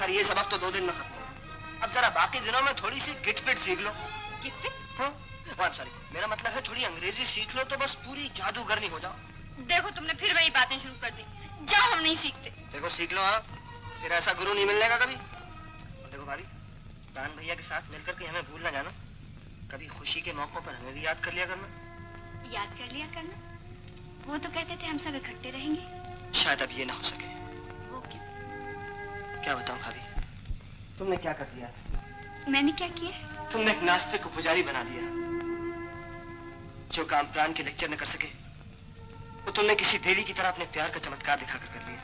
ये सबक तो 2 दिन में खत्म हो। अब जरा बाकी दिनों में थोड़ी सी गिटपिट सीख लो। गिटपिट? हाँ, सॉरी, मेरा मतलब है थोड़ी अंग्रेजी सीख लो तो बस पूरी जादूगरनी हो जाओ। देखो तुमने फिर वही बातें शुरू कर दी। जाओ, हम नहीं सीखते। देखो सीख लो। हाँ, फिर ऐसा गुरु नहीं मिलने का कभी। और देखो भाभी, दान भैया के साथ मिलकर के हमें भूल ना जाना। कभी खुशी के मौकों पर हमें भी याद कर लिया करना। याद कर लिया करना? वो तो कहते थे हम सब इकट्ठे रहेंगे। शायद अब ये ना हो सके। वो क्यों? क्या बताऊं भाभी, तुमने क्या कर दिया? मैंने क्या किया? तुमने एक नास्तिक को पुजारी बना दिया। जो काम प्राण के लेक्चर न कर सके, वो तुमने किसी देवी की तरह अपने प्यार का चमत्कार दिखाकर कर लिया।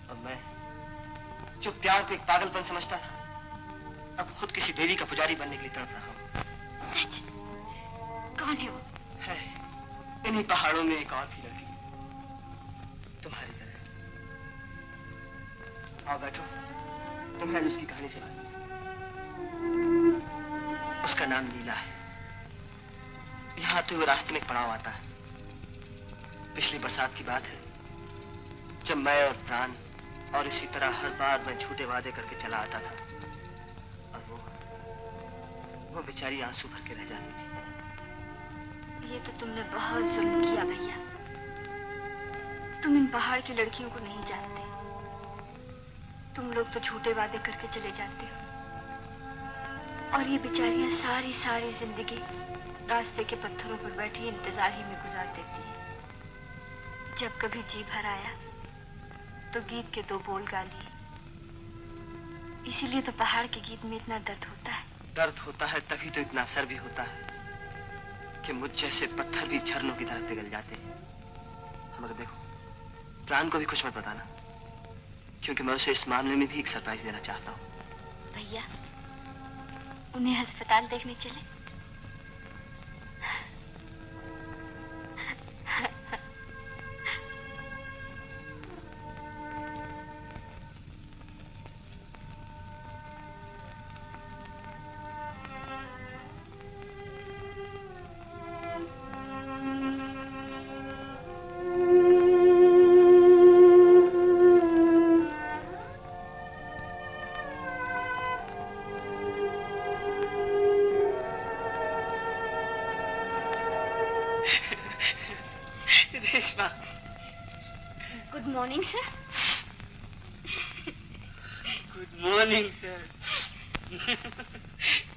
और मैं, जो प्यार को एक पागलपन समझता था, अब खुद किसी देवी का पुजारी बनने के लिए तड़प रहा हूँ। सच? कौन है वो? है इन्हीं पहाड़ों में एक और भी लड़की, तुम्हारी तरह। आओ बैठो, तुम्हें उसकी कहानी सुना। उसका नाम नीला है। यहाँ तो वो रास्ते में एक पड़ाव आता है। पिछली बरसात की बात है, जब मैं और प्राण और इसी तरह हर बार मैं झूठे वादे करके चला आता था, और वो बेचारी आंसू भर के रह जाती थी। ये तो तुमने बहुत जुल्म किया भैया। तुम इन पहाड़ की लड़कियों को नहीं जानते। तुम लोग तो झूठे वादे करके चले जाते हो, और ये बेचारियां सारी सारी जिंदगी रास्ते के पत्थरों पर बैठी इंतजार ही में गुजार देती है। जब कभी जी भर आया तो गीत के 2 बोल गा लिए। इसीलिए तो पहाड़ के गीत में इतना दर्द होता है। दर्द होता है तभी तो इतना असर भी होता है कि मुझ जैसे पत्थर भी झरनों की तरफ पिघल जाते हैं। मगर देखो, प्राण को भी कुछ मत बताना, क्योंकि मैं उसे इस मामले में भी एक सरप्राइज देना चाहता हूँ। भैया, उन्हें अस्पताल देखने चले? Morning sir. Good morning sir.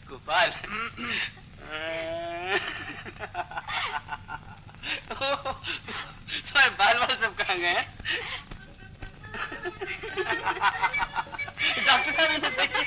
Gopal. तुम्हारे बाल बाल सब कहाँ गए हैं? डॉक्टर साहब इन्हें देखिए।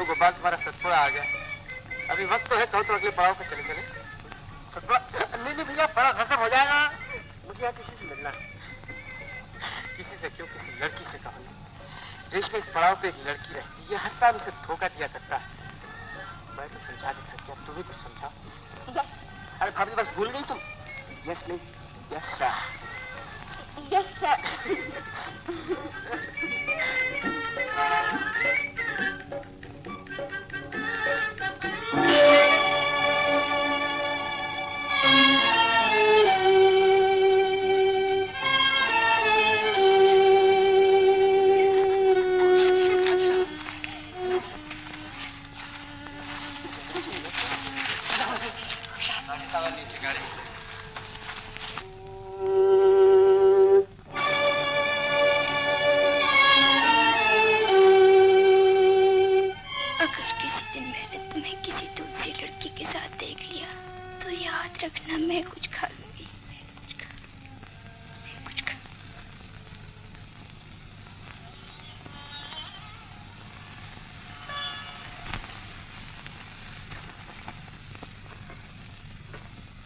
गोपाल तुम्हारा सतपुड़ा आ गया। अभी वक्त तो है, कहो तो अगले पड़ाव पे चले चले। सतपुड़ा नहीं भैया, बड़ा गजब हो जाएगा। मुझे यहाँ किसी से मिलना है। किसी से क्यों, किसी लड़की से कहो। रेशमी इस पड़ाव पे एक लड़की रहती है, हर साल उसे धोखा दिया करता है। मैं तो समझा नहीं सकती, अब तुम भी कुछ समझाओ। अरे भाभी बस भूल गई तुम? यस नहीं, यस सर। Yes sir.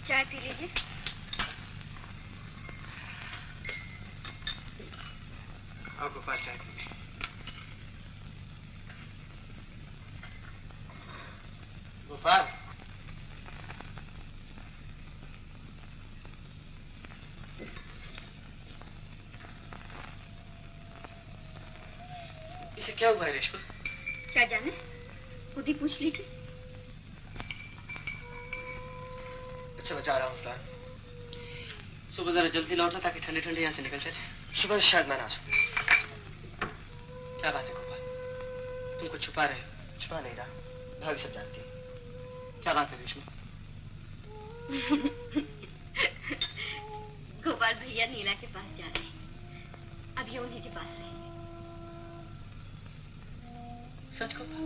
चाय पी लीजिए। आओ गोपाल, चाय पी। गोपाल, इसे क्या हुआ है रेशमा? क्या जाने, खुद ही पूछ लीजिए। अच्छा मैं जा रहा हूँ। सुबह जरा जल्दी लौटना ताकि ठंडे ठंडे यहाँ से निकल चले। सुबह शायद मैं ना सकूं। क्या बात है गोपाल, तुम कुछ छुपा रहे हो? छुपा नहीं रहा, भाभी सब जानती है। क्या बात है रेशमा? गोपाल भैया नीला के पास जा रहे हैं, अब ये उन्हीं के पास रहेंगे। सच गोपाल?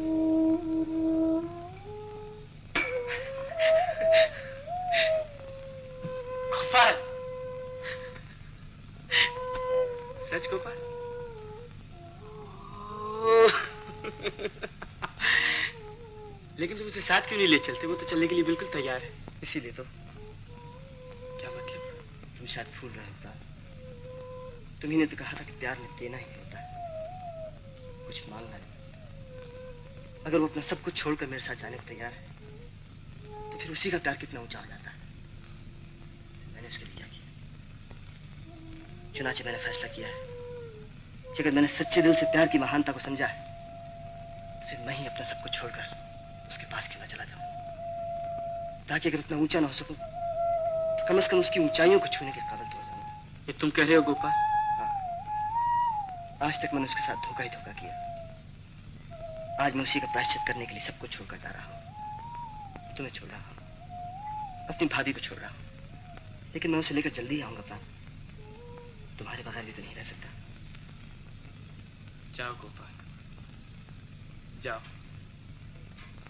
गोपाल, सच गोपाल? लेकिन तुम उसे साथ क्यों नहीं ले चलते? वो तो चलने के लिए बिल्कुल तैयार है। इसीलिए तो। क्या मतलब? तुम शायद भूल रहे हो प्राण। तुम्ही ने तो कहा था कि प्यार में देना ही होता है, कुछ मांगना नहीं। अगर वो अपना सब कुछ छोड़कर मेरे साथ जाने को तैयार है तो फिर उसी का प्यार कितना ऊंचा हो जाता है। मैंने उसके लिए क्या किया? चुनाचे मैंने फैसला किया है कि अगर मैंने सच्चे दिल से प्यार की महानता को समझा है तो फिर मैं ही अपना सब कुछ छोड़कर उसके पास क्यों ना चला जाऊं, ताकि अगर उतना ऊंचा ना हो सकूं तो कम से कम उसकी ऊंचाइयों को छूने के काबिल तो हो जाऊं। ये तुम कह रहे हो गोपाल? हाँ, आज तक मैंने उसके साथ धोखा ही धोखा किया। आज मैं उसी का प्रायश्चित करने के लिए सब कुछ छोड़कर जा रहा हूँ। तुम्हें छोड़ रहा हूँ, अपनी भाभी को छोड़ रहा हूँ, लेकिन मैं उसे लेकर जल्दी ही आऊंगा प्राण। तुम्हारे बगैर भी तो नहीं रह सकता। जाओ गोपाल, जाओ।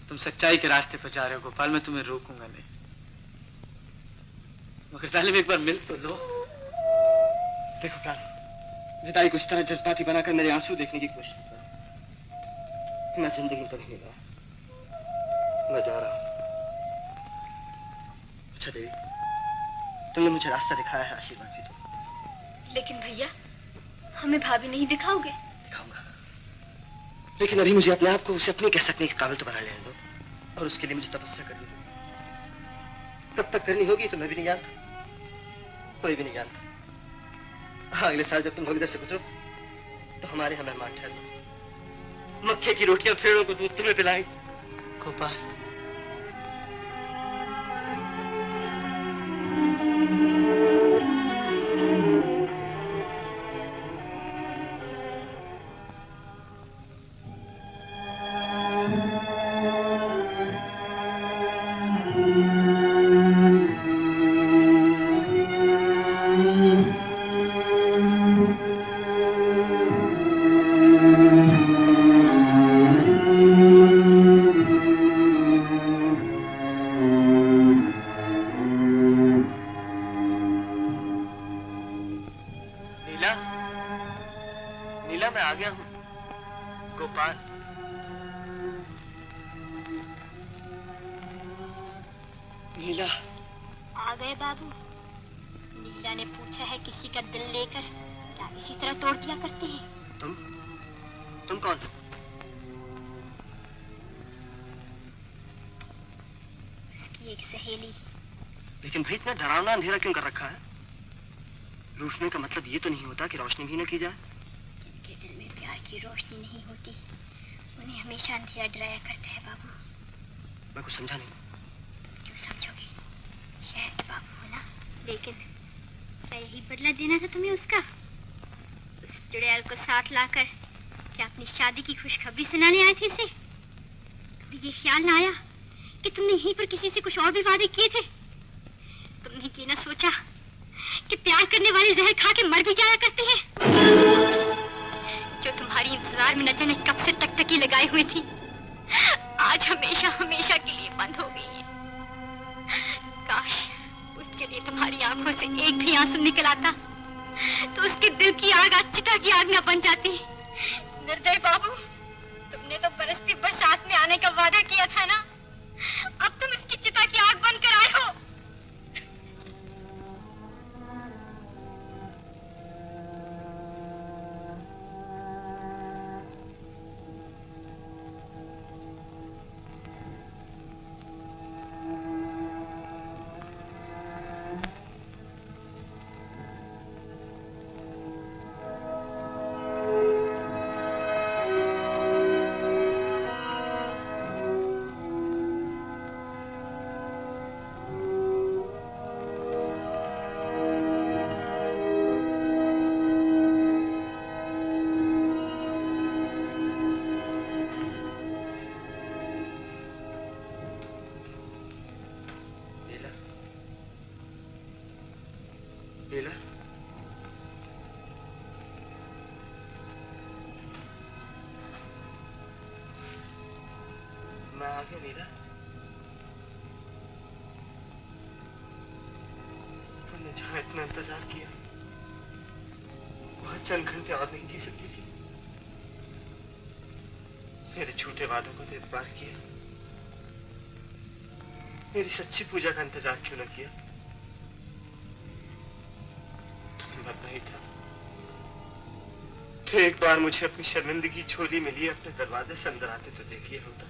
तुम सच्चाई के रास्ते पर जा रहे हो गोपाल, मैं तुम्हें रोकूंगा नहीं। मगर जालिम एक बार मिल तो लो। देखो प्राण, विदाई को इस तरह जज्बाती बनाकर मेरे आंसू देखने की कोशिश करो। मैं जिंदगी में तो नहीं गया, मैं जा रहा हूँ। अच्छा देवी, तुमने मुझे रास्ता दिखाया है, आशीर्वाद भी दो। लेकिन भैया, हमें भाभी नहीं दिखाओगे? दिखाऊंगा, लेकिन अभी मुझे अपने आप को उसे अपने कह सकने के काबिल तो बना लेने दो, और उसके लिए मुझे तपस्या करनी होगी। कब तक करनी होगी तो मैं भी नहीं जानता, कोई भी नहीं जानता। हाँ, अगले साल जब तुम लोग इधर से गुजरो तो हमारे यहाँ मेहमान ठहरना। मक्के की रोटियां भेड़ों को दूध तुम्हें पिलाई। गोपाल, नीला, मैं आ गया हूँ। गोपाल, नीला। आ गए बाबू। नीला ने पूछा है किसी का दिल लेकर क्या इसी तरह तोड़ दिया करते हैं? तुम कौन हो? उसकी एक सहेली। लेकिन भाई इतना डरावना अंधेरा क्यों कर रखा है? रूठने का मतलब ये तो नहीं होता कि रोशनी भी न की जाए। जिनके दिल में प्यार की रोशनी नहीं होती उन्हें हमेशा अंधेरा डराया करता है बाबू। मैं कुछ समझा नहीं। क्यों समझोगे? शायद बाबू हो ना, लेकिन क्या यही बदला देना था तुम्हें उसका? उस चुड़ैल को साथ लाकर क्या अपनी शादी की खुशखबरी सुनाने आए थे इसे? तुम्हें ये ख्याल ना आया कि तुमने यहीं पर किसी से कुछ और भी वादे किए थे? तुमने ये ना सोचा कि प्यार करने वाले जहर खा के मर भी जाया करते हैं? जो तुम्हारी इंतजार में न जाने कब से टकटकी लगाई हुई थी, आज हमेशा हमेशा के लिए बंद हो गई है। काश उसके लिए तुम्हारी आंखों से एक भी आंसू निकल आता तो उसके दिल की आग चिता की आग न बन जाती। निर्दय बाबू, तुमने तो बरसती बरसात में आने का वादा किया था ना, अब तुम इसकी चिता की आग बनकर आए हो। नीला, मैं आ गया। नीला, तुमने जहां इतना इंतजार किया वहां चंद घंटे और नहीं जी सकती थी? मेरे झूठे वादों को तो इतबार किया, मेरी सच्ची पूजा का इंतजार क्यों न किया? नहीं था तो एक बार मुझे अपनी शर्मिंदगी झोली में लिए अपने दरवाजे से अंदर आते तो देख लिया होता।